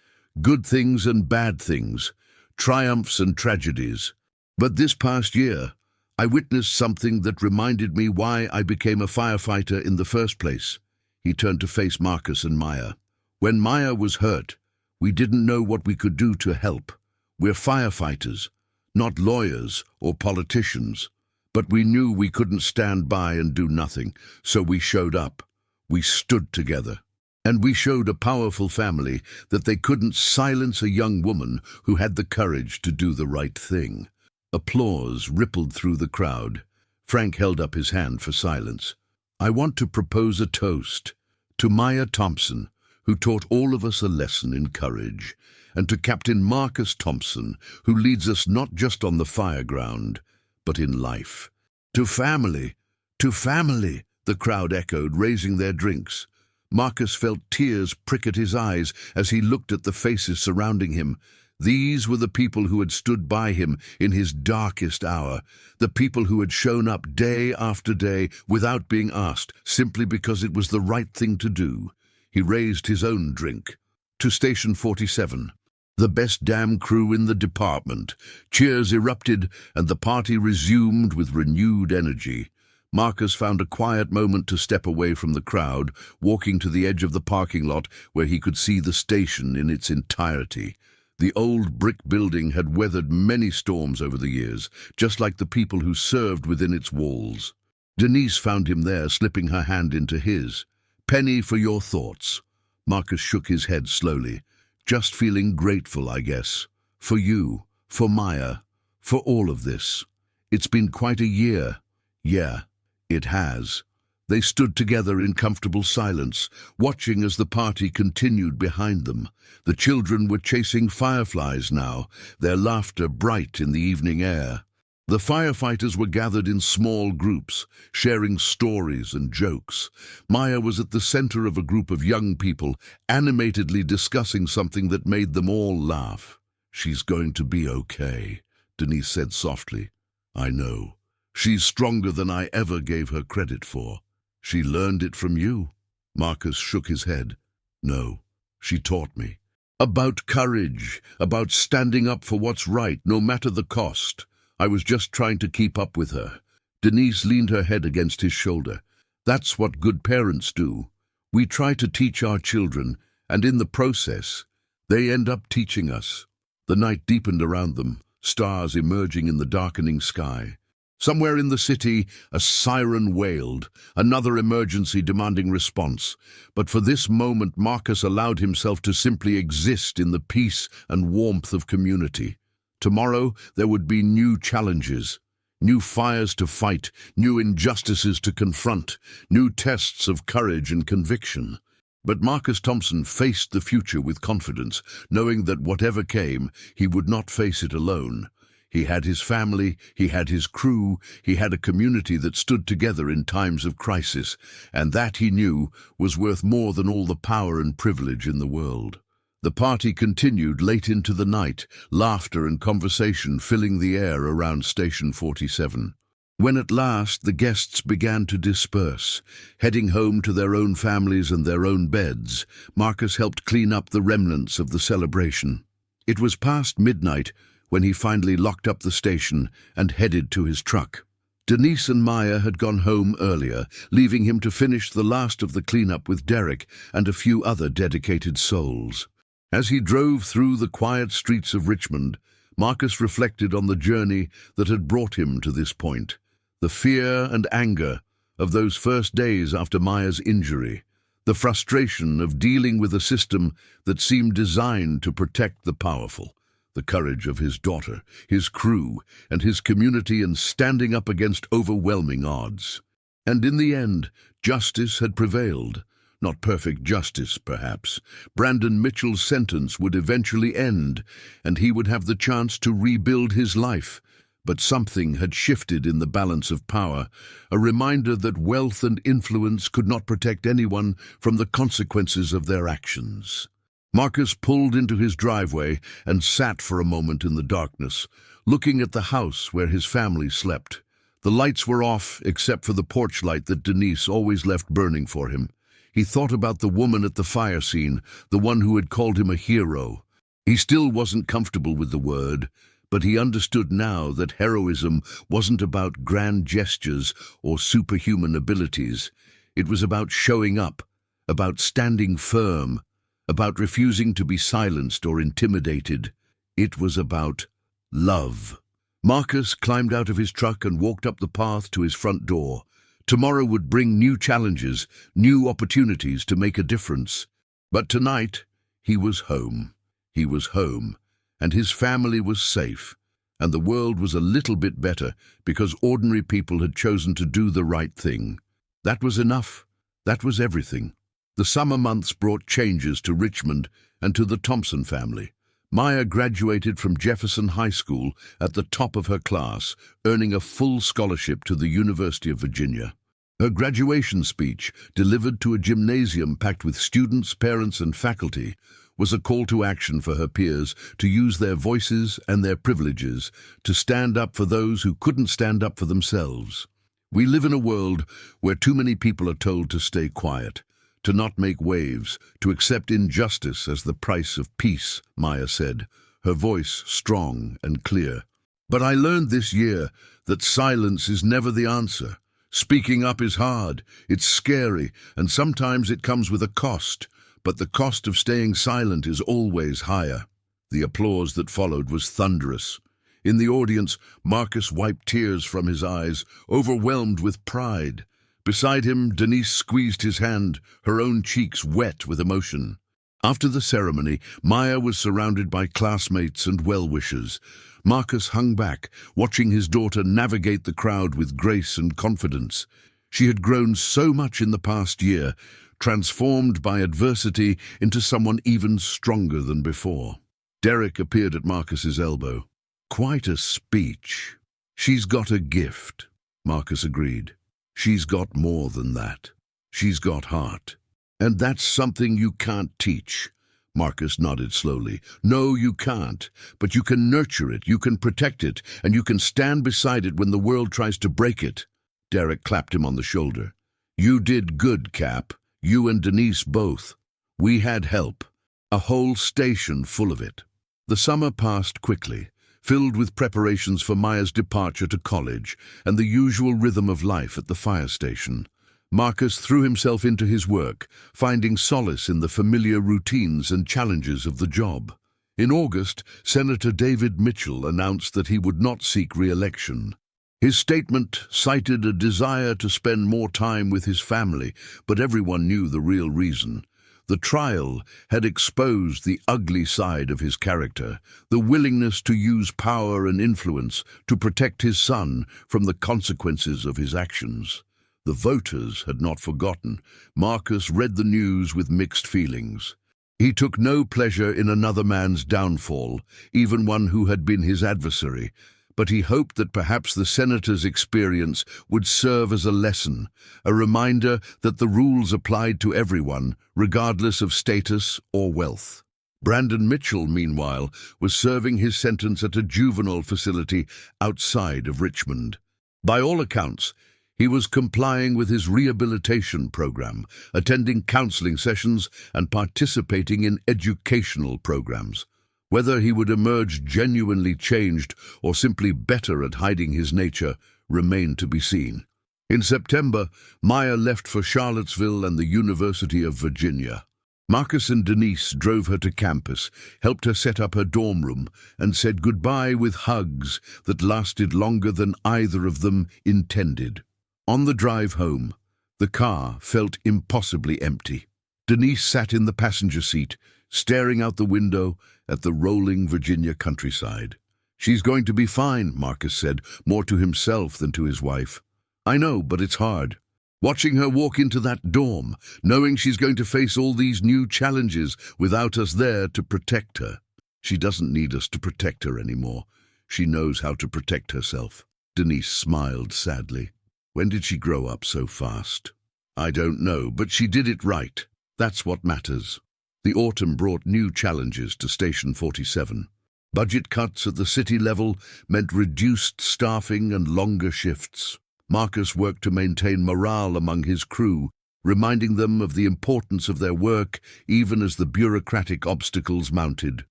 Good things and bad things. Triumphs and tragedies. But this past year, I witnessed something that reminded me why I became a firefighter in the first place." He turned to face Marcus and Maya. "When Maya was hurt, we didn't know what we could do to help. We're firefighters, not lawyers or politicians. But we knew we couldn't stand by and do nothing, so we showed up. We stood together. And we showed a powerful family that they couldn't silence a young woman who had the courage to do the right thing." Applause rippled through the crowd. Frank held up his hand for silence. "I want to propose a toast to Maya Thompson, who taught all of us a lesson in courage, and to Captain Marcus Thompson, who leads us not just on the fireground, but in life. To family, the crowd echoed, raising their drinks. Marcus felt tears prick at his eyes as he looked at the faces surrounding him. These were the people who had stood by him in his darkest hour, the people who had shown up day after day without being asked, simply because it was the right thing to do. He raised his own drink. "To Station 47. The best damn crew in the department." Cheers erupted, and the party resumed with renewed energy. Marcus found a quiet moment to step away from the crowd, walking to the edge of the parking lot where he could see the station in its entirety. The old brick building had weathered many storms over the years, just like the people who served within its walls. Denise found him there, slipping her hand into his. "Penny, for your thoughts." Marcus shook his head slowly. "Just feeling grateful, I guess. For you, for Maya, for all of this. It's been quite a year." "Yeah, it has." They stood together in comfortable silence, watching as the party continued behind them. The children were chasing fireflies now, their laughter bright in the evening air. The firefighters were gathered in small groups, sharing stories and jokes. Maya was at the center of a group of young people, animatedly discussing something that made them all laugh. "She's going to be okay," Denise said softly. "I know. She's stronger than I ever gave her credit for." "She learned it from you?" Marcus shook his head. "No, she taught me. About courage, about standing up for what's right, no matter the cost. I was just trying to keep up with her." Denise leaned her head against his shoulder. "That's what good parents do. We try to teach our children, and in the process, they end up teaching us." The night deepened around them, stars emerging in the darkening sky. Somewhere in the city, a siren wailed, another emergency demanding response. But for this moment, Marcus allowed himself to simply exist in the peace and warmth of community. Tomorrow, there would be new challenges, new fires to fight, new injustices to confront, new tests of courage and conviction. But Marcus Thompson faced the future with confidence, knowing that whatever came, he would not face it alone. He had his family, he had his crew, he had a community that stood together in times of crisis, and that, he knew, was worth more than all the power and privilege in the world. The party continued late into the night, laughter and conversation filling the air around Station 47. When at last the guests began to disperse, heading home to their own families and their own beds, Marcus helped clean up the remnants of the celebration. It was past midnight when he finally locked up the station and headed to his truck. Denise and Maya had gone home earlier, leaving him to finish the last of the cleanup with Derek and a few other dedicated souls. As he drove through the quiet streets of Richmond, Marcus reflected on the journey that had brought him to this point, the fear and anger of those first days after Maya's injury, the frustration of dealing with a system that seemed designed to protect the powerful, the courage of his daughter, his crew, and his community in standing up against overwhelming odds. And in the end, justice had prevailed. Not perfect justice, perhaps. Brandon Mitchell's sentence would eventually end, and he would have the chance to rebuild his life. But something had shifted in the balance of power, a reminder that wealth and influence could not protect anyone from the consequences of their actions. Marcus pulled into his driveway and sat for a moment in the darkness, looking at the house where his family slept. The lights were off, except for the porch light that Denise always left burning for him. He thought about the woman at the fire scene, the one who had called him a hero. He still wasn't comfortable with the word, but he understood now that heroism wasn't about grand gestures or superhuman abilities. It was about showing up, about standing firm, about refusing to be silenced or intimidated. It was about love. Marcus climbed out of his truck and walked up the path to his front door. Tomorrow would bring new challenges, new opportunities to make a difference. But tonight, he was home. He was home, and his family was safe, and the world was a little bit better because ordinary people had chosen to do the right thing. That was enough. That was everything. The summer months brought changes to Richmond and to the Thompson family. Maya graduated from Jefferson High School at the top of her class, earning a full scholarship to the University of Virginia. Her graduation speech, delivered to a gymnasium packed with students, parents, and faculty, was a call to action for her peers to use their voices and their privileges to stand up for those who couldn't stand up for themselves. We live in a world where too many people are told to stay quiet, to not make waves, to accept injustice as the price of peace, Maya said, her voice strong and clear. But I learned this year that silence is never the answer. Speaking up is hard, it's scary, and sometimes it comes with a cost, but the cost of staying silent is always higher. The applause that followed was thunderous. In the audience, Marcus wiped tears from his eyes, overwhelmed with pride. Beside him, Denise squeezed his hand, her own cheeks wet with emotion. After the ceremony, Maya was surrounded by classmates and well-wishers. Marcus hung back, watching his daughter navigate the crowd with grace and confidence. She had grown so much in the past year, transformed by adversity into someone even stronger than before. Derek appeared at Marcus's elbow. Quite a speech. She's got a gift, Marcus agreed. She's got more than that. She's got heart. And that's something you can't teach. Marcus nodded slowly. No, you can't. But you can nurture it, you can protect it, and you can stand beside it when the world tries to break it. Derek clapped him on the shoulder. You did good, Cap. You and Denise both. We had help. A whole station full of it. The summer passed quickly, filled with preparations for Maya's departure to college and the usual rhythm of life at the fire station. Marcus threw himself into his work, finding solace in the familiar routines and challenges of the job. In August, Senator David Mitchell announced that he would not seek re-election. His statement cited a desire to spend more time with his family, but everyone knew the real reason. The trial had exposed the ugly side of his character, the willingness to use power and influence to protect his son from the consequences of his actions. The voters had not forgotten. Marcus read the news with mixed feelings. He took no pleasure in another man's downfall, even one who had been his adversary, but he hoped that perhaps the senator's experience would serve as a lesson, a reminder that the rules applied to everyone, regardless of status or wealth. Brandon Mitchell, meanwhile, was serving his sentence at a juvenile facility outside of Richmond. By all accounts, he was complying with his rehabilitation program, attending counseling sessions and participating in educational programs. Whether he would emerge genuinely changed or simply better at hiding his nature remained to be seen. In September, Maya left for Charlottesville and the University of Virginia. Marcus and Denise drove her to campus, helped her set up her dorm room, and said goodbye with hugs that lasted longer than either of them intended. On the drive home, the car felt impossibly empty. Denise sat in the passenger seat, staring out the window at the rolling Virginia countryside. "She's going to be fine," Marcus said, more to himself than to his wife. "I know, but it's hard. Watching her walk into that dorm, knowing she's going to face all these new challenges without us there to protect her. She doesn't need us to protect her anymore. She knows how to protect herself." Denise smiled sadly. "When did she grow up so fast?" "I don't know, but she did it right. That's what matters." The autumn brought new challenges to Station 47. Budget cuts at the city level meant reduced staffing and longer shifts. Marcus worked to maintain morale among his crew, reminding them of the importance of their work even as the bureaucratic obstacles mounted.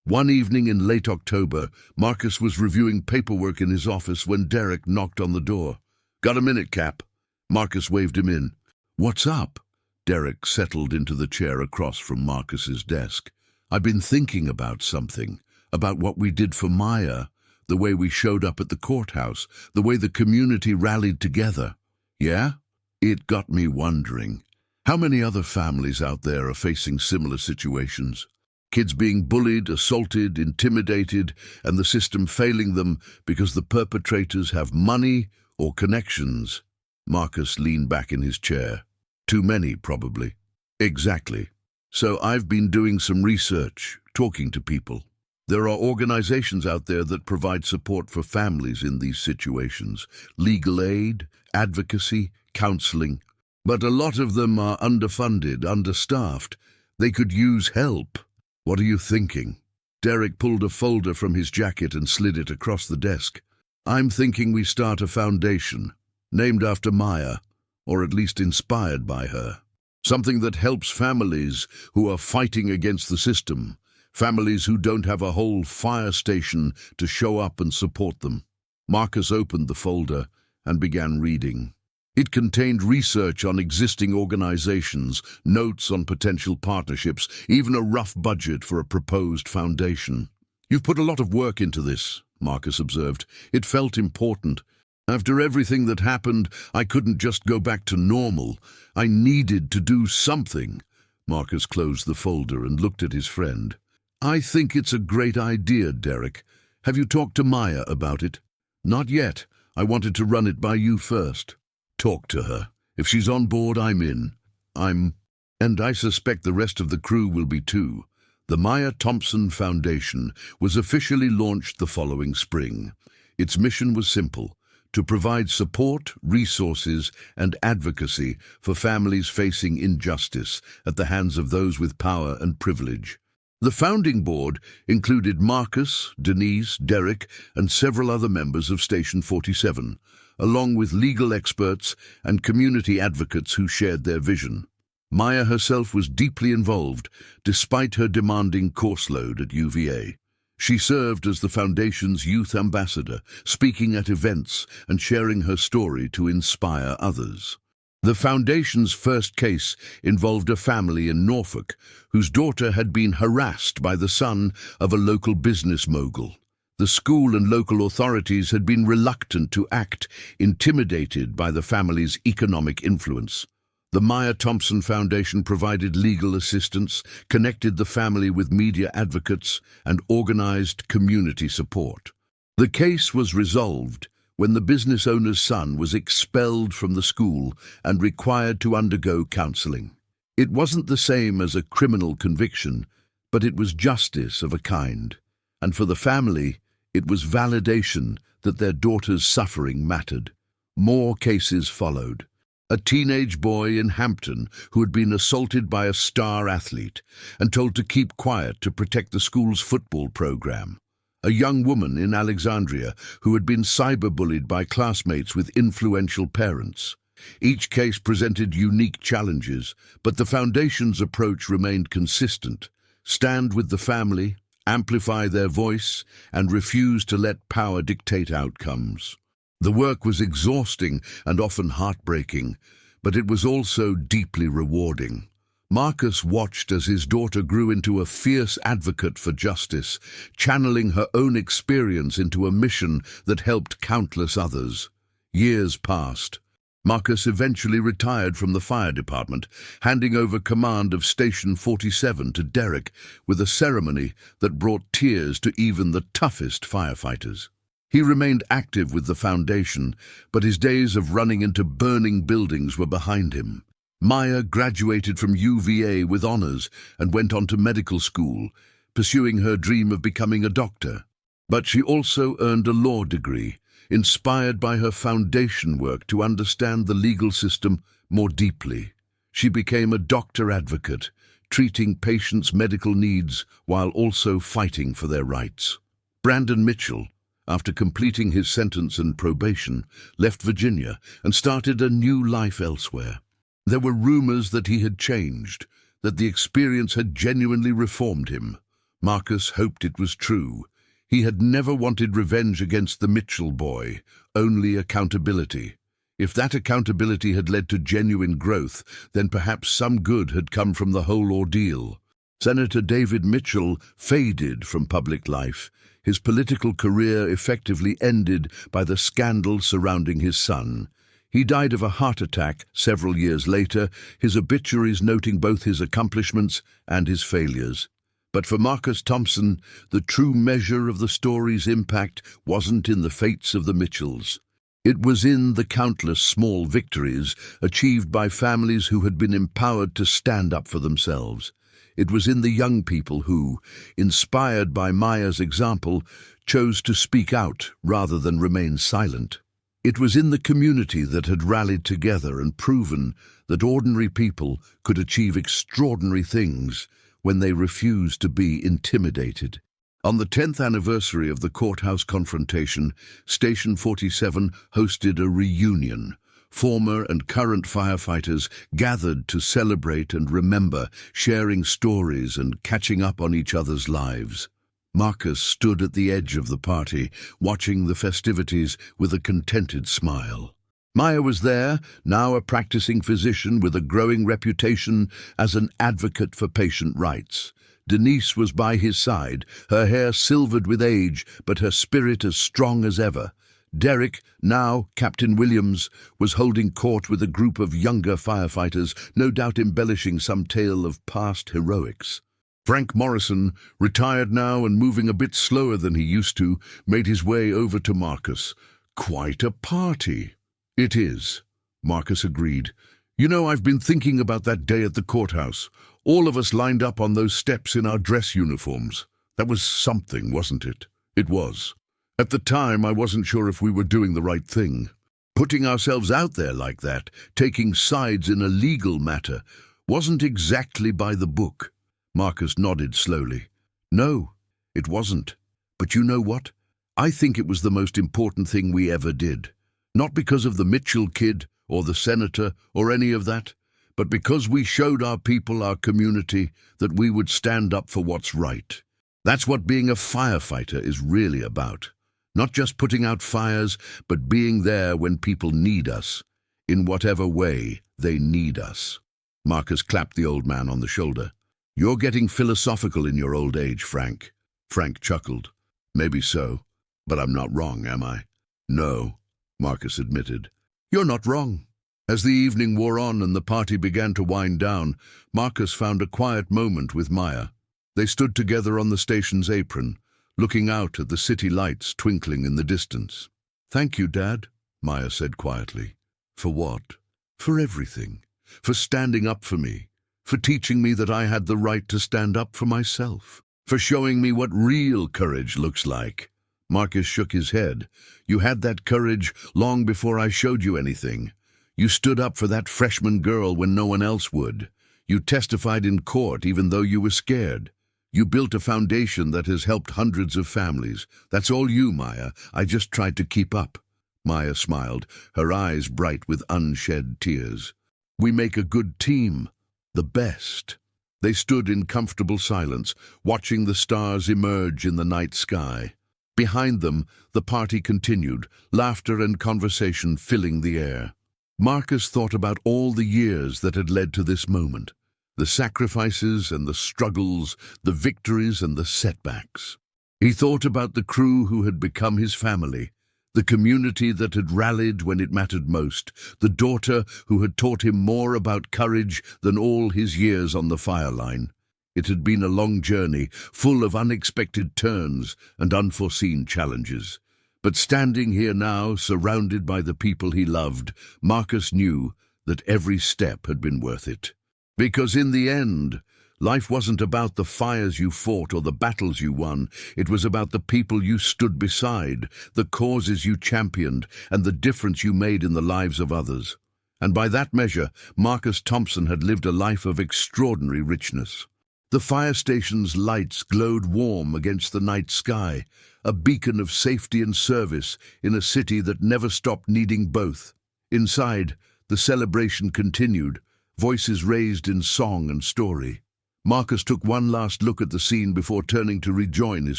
One evening in late October, Marcus was reviewing paperwork in his office when Derek knocked on the door. "Got a minute, Cap?" Marcus waved him in. "What's up?" Derek settled into the chair across from Marcus's desk. "I've been thinking about something, about what we did for Maya, the way we showed up at the courthouse, the way the community rallied together." "Yeah?" "It got me wondering. How many other families out there are facing similar situations? Kids being bullied, assaulted, intimidated, and the system failing them because the perpetrators have money or connections." Marcus leaned back in his chair. "Too many, probably." "Exactly. So I've been doing some research, talking to people. There are organizations out there that provide support for families in these situations. Legal aid, advocacy, counseling. But a lot of them are underfunded, understaffed. They could use help. What are you thinking?" Derek pulled a folder from his jacket and slid it across the desk. "I'm thinking we start a foundation, named after Maya, or at least inspired by her. Something that helps families who are fighting against the system, families who don't have a whole fire station to show up and support them." Marcus opened the folder and began reading. It contained research on existing organizations, notes on potential partnerships, even a rough budget for a proposed foundation. "You've put a lot of work into this," Marcus observed. "It felt important. After everything that happened, I couldn't just go back to normal. I needed to do something." Marcus closed the folder and looked at his friend. "I think it's a great idea, Derek. Have you talked to Maya about it?" "Not yet. I wanted to run it by you first." "Talk to her. If she's on board, I'm in. And I suspect the rest of the crew will be too." The Maya Thompson Foundation was officially launched the following spring. Its mission was simple: to provide support, resources, and advocacy for families facing injustice at the hands of those with power and privilege. The founding board included Marcus, Denise, Derek, and several other members of Station 47, along with legal experts and community advocates who shared their vision. Maya herself was deeply involved, despite her demanding course load at UVA. She served as the Foundation's youth ambassador, speaking at events and sharing her story to inspire others. The Foundation's first case involved a family in Norfolk whose daughter had been harassed by the son of a local business mogul. The school and local authorities had been reluctant to act, intimidated by the family's economic influence. The Maya Thompson Foundation provided legal assistance, connected the family with media advocates, and organized community support. The case was resolved when the business owner's son was expelled from the school and required to undergo counseling. It wasn't the same as a criminal conviction, but it was justice of a kind. And for the family, it was validation that their daughter's suffering mattered. More cases followed. A teenage boy in Hampton who had been assaulted by a star athlete and told to keep quiet to protect the school's football program. A young woman in Alexandria who had been cyberbullied by classmates with influential parents. Each case presented unique challenges, but the Foundation's approach remained consistent: stand with the family, amplify their voice, and refuse to let power dictate outcomes. The work was exhausting and often heartbreaking, but it was also deeply rewarding. Marcus watched as his daughter grew into a fierce advocate for justice, channeling her own experience into a mission that helped countless others. Years passed. Marcus eventually retired from the fire department, handing over command of Station 47 to Derek with a ceremony that brought tears to even the toughest firefighters. He remained active with the foundation, but his days of running into burning buildings were behind him. Maya graduated from UVA with honors and went on to medical school, pursuing her dream of becoming a doctor. But she also earned a law degree, inspired by her foundation work to understand the legal system more deeply. She became a doctor advocate, treating patients' medical needs while also fighting for their rights. Brandon Mitchell, after completing his sentence and probation, left Virginia and started a new life elsewhere. There were rumors that he had changed, that the experience had genuinely reformed him. Marcus hoped it was true. He had never wanted revenge against the Mitchell boy, only accountability. If that accountability had led to genuine growth, then perhaps some good had come from the whole ordeal. Senator David Mitchell faded from public life. His political career effectively ended by the scandal surrounding his son. He died of a heart attack several years later, his obituaries noting both his accomplishments and his failures. But for Marcus Thompson, the true measure of the story's impact wasn't in the fates of the Mitchells. It was in the countless small victories achieved by families who had been empowered to stand up for themselves. It was in the young people who, inspired by Maya's example, chose to speak out rather than remain silent. It was in the community that had rallied together and proven that ordinary people could achieve extraordinary things when they refused to be intimidated. On the 10th anniversary of the courthouse confrontation, Station 47 hosted a reunion. Former and current firefighters gathered to celebrate and remember, sharing stories and catching up on each other's lives. Marcus stood at the edge of the party, watching the festivities with a contented smile. Maya was there, now a practicing physician with a growing reputation as an advocate for patient rights. Denise was by his side, her hair silvered with age, but her spirit as strong as ever. Derek, now Captain Williams, was holding court with a group of younger firefighters, no doubt embellishing some tale of past heroics. Frank Morrison, retired now and moving a bit slower than he used to, made his way over to Marcus. "Quite a party." "It is," Marcus agreed. "You know, I've been thinking about that day at the courthouse. All of us lined up on those steps in our dress uniforms. That was something, wasn't it?" "It was. At the time, I wasn't sure if we were doing the right thing. Putting ourselves out there like that, taking sides in a legal matter, wasn't exactly by the book." Marcus nodded slowly. "No, it wasn't. But you know what? I think it was the most important thing we ever did. Not because of the Mitchell kid or the senator or any of that, but because we showed our people, our community, that we would stand up for what's right. That's what being a firefighter is really about. Not just putting out fires, but being there when people need us, in whatever way they need us." Marcus clapped the old man on the shoulder. "You're getting philosophical in your old age, Frank." Frank chuckled. "Maybe so, but I'm not wrong, am I?" "No," Marcus admitted. "You're not wrong." As the evening wore on and the party began to wind down, Marcus found a quiet moment with Maya. They stood together on the station's apron, looking out at the city lights twinkling in the distance. "Thank you, Dad," Maya said quietly. "For what?" "For everything. For standing up for me. For teaching me that I had the right to stand up for myself. For showing me what real courage looks like." Marcus shook his head. "You had that courage long before I showed you anything. You stood up for that freshman girl when no one else would. You testified in court even though you were scared. You built a foundation that has helped hundreds of families. That's all you, Maya. I just tried to keep up." Maya smiled, her eyes bright with unshed tears. "We make a good team. The best." They stood in comfortable silence, watching the stars emerge in the night sky. Behind them, the party continued, laughter and conversation filling the air. Marcus thought about all the years that had led to this moment. the sacrifices and the struggles, the victories and the setbacks. He thought about the crew who had become his family, the community that had rallied when it mattered most, the daughter who had taught him more about courage than all his years on the fire line. It had been a long journey, full of unexpected turns and unforeseen challenges. But standing here now, surrounded by the people he loved, Marcus knew that every step had been worth it. Because in the end, life wasn't about the fires you fought or the battles you won. It was about the people you stood beside, the causes you championed, and the difference you made in the lives of others. And by that measure, Marcus Thompson had lived a life of extraordinary richness. The fire station's lights glowed warm against the night sky, a beacon of safety and service in a city that never stopped needing both. Inside, the celebration continued, voices raised in song and story. Marcus took one last look at the scene before turning to rejoin his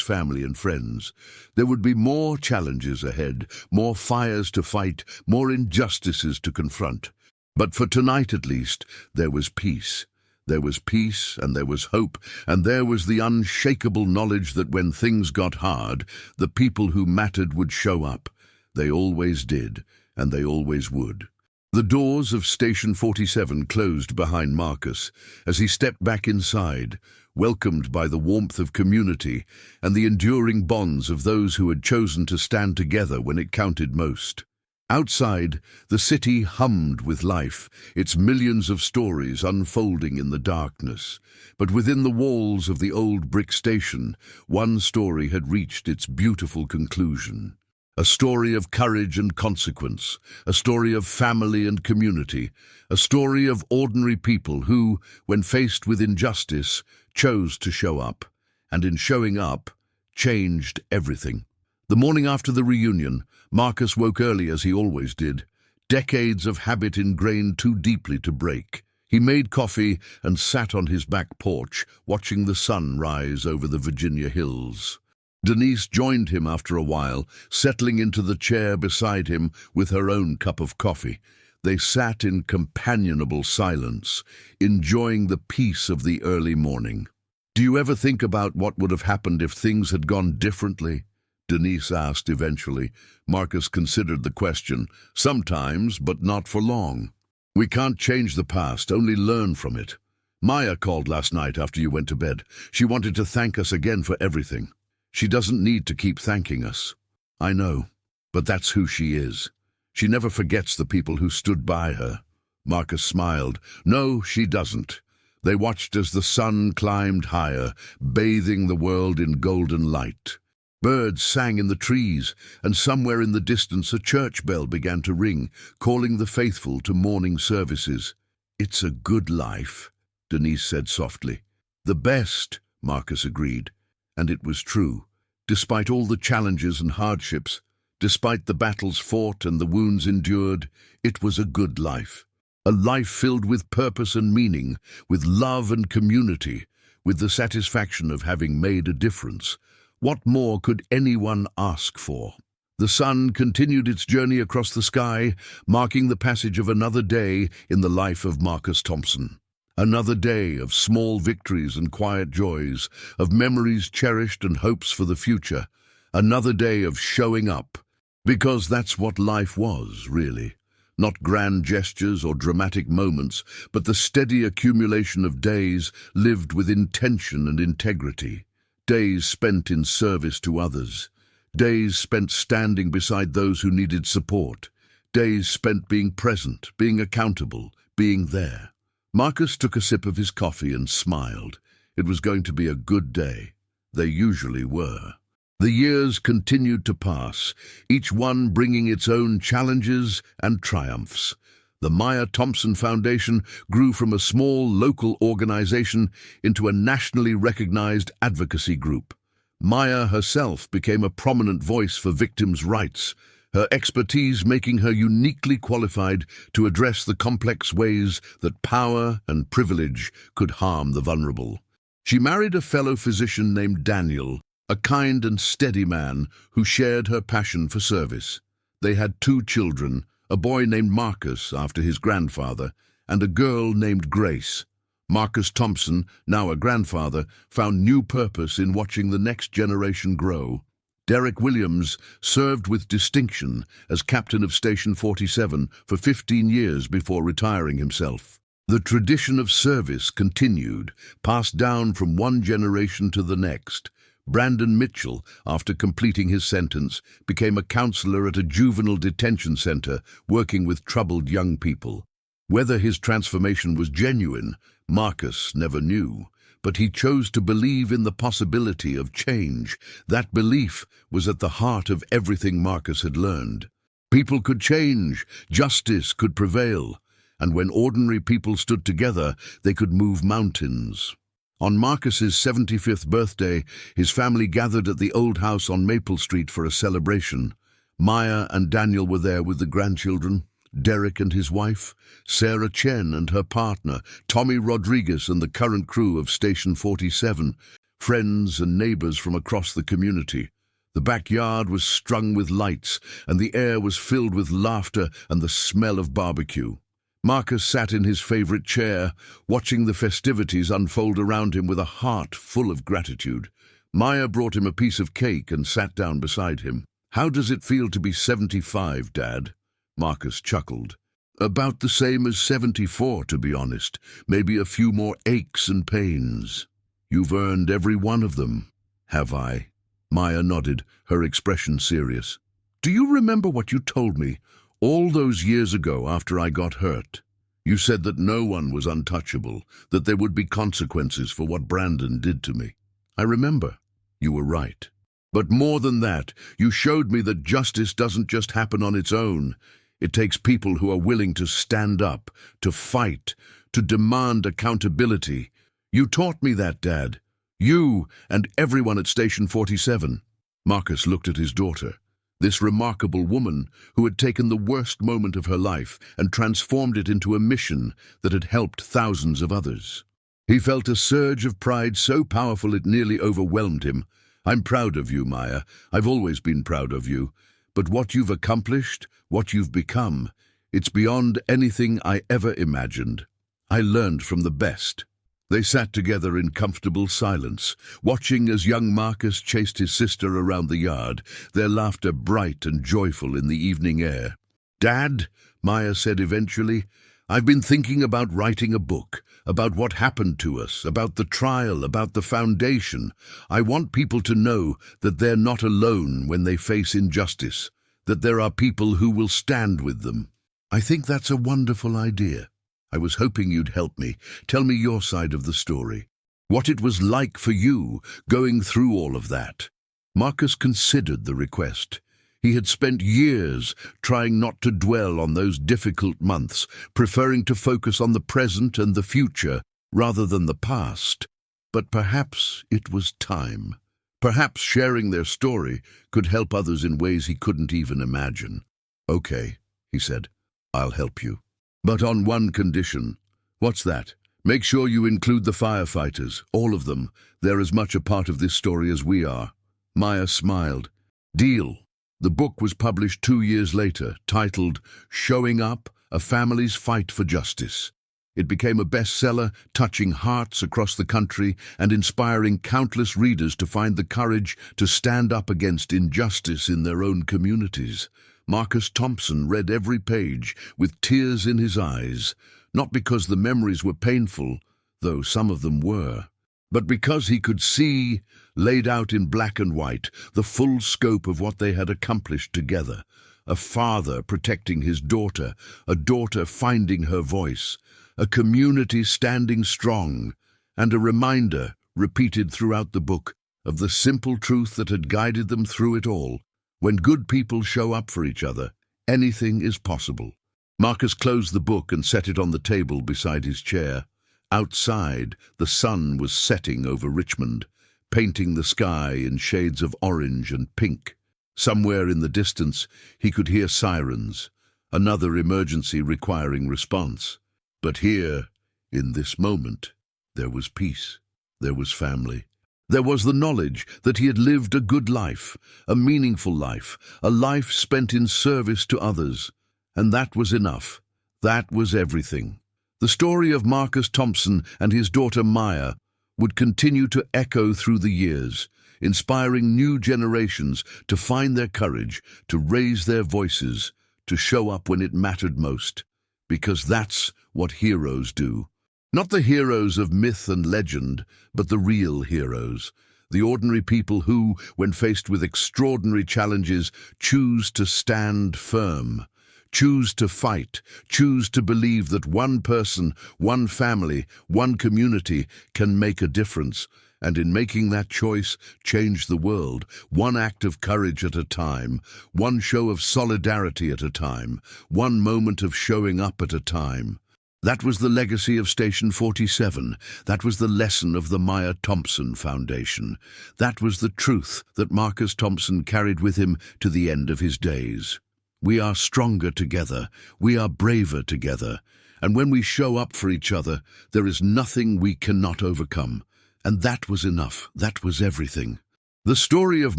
family and friends. There would be more challenges ahead, more fires to fight, more injustices to confront. But for tonight at least, there was peace. There was peace, and there was hope, and there was the unshakable knowledge that when things got hard, the people who mattered would show up. They always did, and they always would. The doors of Station 47 closed behind Marcus as he stepped back inside, welcomed by the warmth of community and the enduring bonds of those who had chosen to stand together when it counted most. Outside, the city hummed with life, its millions of stories unfolding in the darkness. But within the walls of the old brick station, one story had reached its beautiful conclusion. A story of courage and consequence, a story of family and community, a story of ordinary people who, when faced with injustice, chose to show up, and in showing up, changed everything. The morning after the reunion, Marcus woke early as he always did, decades of habit ingrained too deeply to break. He made coffee and sat on his back porch, watching the sun rise over the Virginia hills. Denise joined him after a while, settling into the chair beside him with her own cup of coffee. They sat in companionable silence, enjoying the peace of the early morning. "Do you ever think about what would have happened if things had gone differently?" Denise asked eventually. Marcus considered the question. "Sometimes, but not for long. We can't change the past, only learn from it. Maya called last night after you went to bed. She wanted to thank us again for everything. She doesn't need to keep thanking us. I know, but that's who she is. She never forgets the people who stood by her." Marcus smiled. "No, she doesn't." They watched as the sun climbed higher, bathing the world in golden light. Birds sang in the trees, and somewhere in the distance a church bell began to ring, calling the faithful to morning services. "It's a good life," Denise said softly. "The best," Marcus agreed. And it was true. Despite all the challenges and hardships, despite the battles fought and the wounds endured, it was a good life. A life filled with purpose and meaning, with love and community, with the satisfaction of having made a difference. What more could anyone ask for? The sun continued its journey across the sky, marking the passage of another day in the life of Marcus Thompson. Another day of small victories and quiet joys, of memories cherished and hopes for the future. Another day of showing up. Because that's what life was, really. Not grand gestures or dramatic moments, but the steady accumulation of days lived with intention and integrity. Days spent in service to others. Days spent standing beside those who needed support. Days spent being present, being accountable, being there. Marcus took a sip of his coffee and smiled. It was going to be a good day. They usually were. The years continued to pass, each one bringing its own challenges and triumphs. The Maya Thompson Foundation grew from a small local organization into a nationally recognized advocacy group. Maya herself became a prominent voice for victims' rights, her expertise making her uniquely qualified to address the complex ways that power and privilege could harm the vulnerable. She married a fellow physician named Daniel, a kind and steady man who shared her passion for service. They had 2 children, a boy named Marcus after his grandfather, and a girl named Grace. Marcus Thompson, now a grandfather, found new purpose in watching the next generation grow. Derek Williams served with distinction as captain of Station 47 for 15 years before retiring himself. The tradition of service continued, passed down from one generation to the next. Brandon Mitchell, after completing his sentence, became a counselor at a juvenile detention center working with troubled young people. Whether his transformation was genuine, Marcus never knew, but he chose to believe in the possibility of change. That belief was at the heart of everything Marcus had learned. People could change, justice could prevail, and when ordinary people stood together, they could move mountains. On Marcus's 75th birthday, his family gathered at the old house on Maple Street for a celebration. Maya and Daniel were there with the grandchildren, Derek and his wife, Sarah Chen and her partner, Tommy Rodriguez and the current crew of Station 47, friends and neighbors from across the community. The backyard was strung with lights, and the air was filled with laughter and the smell of barbecue. Marcus sat in his favorite chair, watching the festivities unfold around him with a heart full of gratitude. Maya brought him a piece of cake and sat down beside him. "How does it feel to be 75, Dad?" Marcus chuckled. "About the same as 74, to be honest. Maybe a few more aches and pains." "You've earned every one of them." "Have I?" Maya nodded, her expression serious. "Do you remember what you told me all those years ago after I got hurt? You said that no one was untouchable, that there would be consequences for what Brandon did to me. I remember. You were right. But more than that, you showed me that justice doesn't just happen on its own. It takes people who are willing to stand up, to fight, to demand accountability. You taught me that, Dad. You and everyone at Station 47. Marcus looked at his daughter, this remarkable woman who had taken the worst moment of her life and transformed it into a mission that had helped thousands of others. He felt a surge of pride so powerful it nearly overwhelmed him. "I'm proud of you, Maya. I've always been proud of you. But what you've accomplished, what you've become, it's beyond anything I ever imagined. I learned from the best." They sat together in comfortable silence, watching as young Marcus chased his sister around the yard, their laughter bright and joyful in the evening air. "Dad," Maya said eventually, "I've been thinking about writing a book, about what happened to us, about the trial, about the foundation. I want people to know that they're not alone when they face injustice, that there are people who will stand with them." "I think that's a wonderful idea. I was hoping you'd help me. Tell me your side of the story. What it was like for you, going through all of that." Marcus considered the request. He had spent years trying not to dwell on those difficult months, preferring to focus on the present and the future rather than the past. But perhaps it was time. Perhaps sharing their story could help others in ways he couldn't even imagine. "Okay," he said, "I'll help you. But on one condition." "What's that?" "Make sure you include the firefighters, all of them. They're as much a part of this story as we are." Maya smiled. "Deal." The book was published 2 years later, titled Showing Up, A Family's Fight for Justice. It became a bestseller, touching hearts across the country and inspiring countless readers to find the courage to stand up against injustice in their own communities. Marcus Thompson read every page with tears in his eyes, not because the memories were painful, though some of them were, but because he could see, laid out in black and white, the full scope of what they had accomplished together. A father protecting his daughter, a daughter finding her voice, a community standing strong, and a reminder, repeated throughout the book, of the simple truth that had guided them through it all. When good people show up for each other, anything is possible. Marcus closed the book and set it on the table beside his chair. Outside, the sun was setting over Richmond, painting the sky in shades of orange and pink. Somewhere in the distance, he could hear sirens, another emergency requiring response. But here, in this moment, there was peace, there was family. There was the knowledge that he had lived a good life, a meaningful life, a life spent in service to others. And that was enough. That was everything. The story of Marcus Thompson and his daughter Maya would continue to echo through the years, inspiring new generations to find their courage, to raise their voices, to show up when it mattered most, because that's what heroes do. Not the heroes of myth and legend, but the real heroes, the ordinary people who, when faced with extraordinary challenges, choose to stand firm, choose to fight, choose to believe that one person, one family, one community can make a difference, and in making that choice, change the world, one act of courage at a time, one show of solidarity at a time, one moment of showing up at a time. That was the legacy of Station 47. That was the lesson of the Maya Thompson Foundation. That was the truth that Marcus Thompson carried with him to the end of his days. We are stronger together. We are braver together. And when we show up for each other, there is nothing we cannot overcome. And that was enough. That was everything. The story of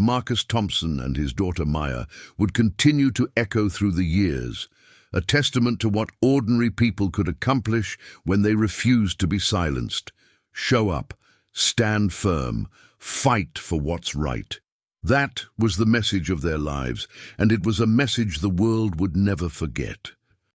Marcus Thompson and his daughter Maya would continue to echo through the years, a testament to what ordinary people could accomplish when they refused to be silenced. Show up, stand firm, fight for what's right. That was the message of their lives, and it was a message the world would never forget.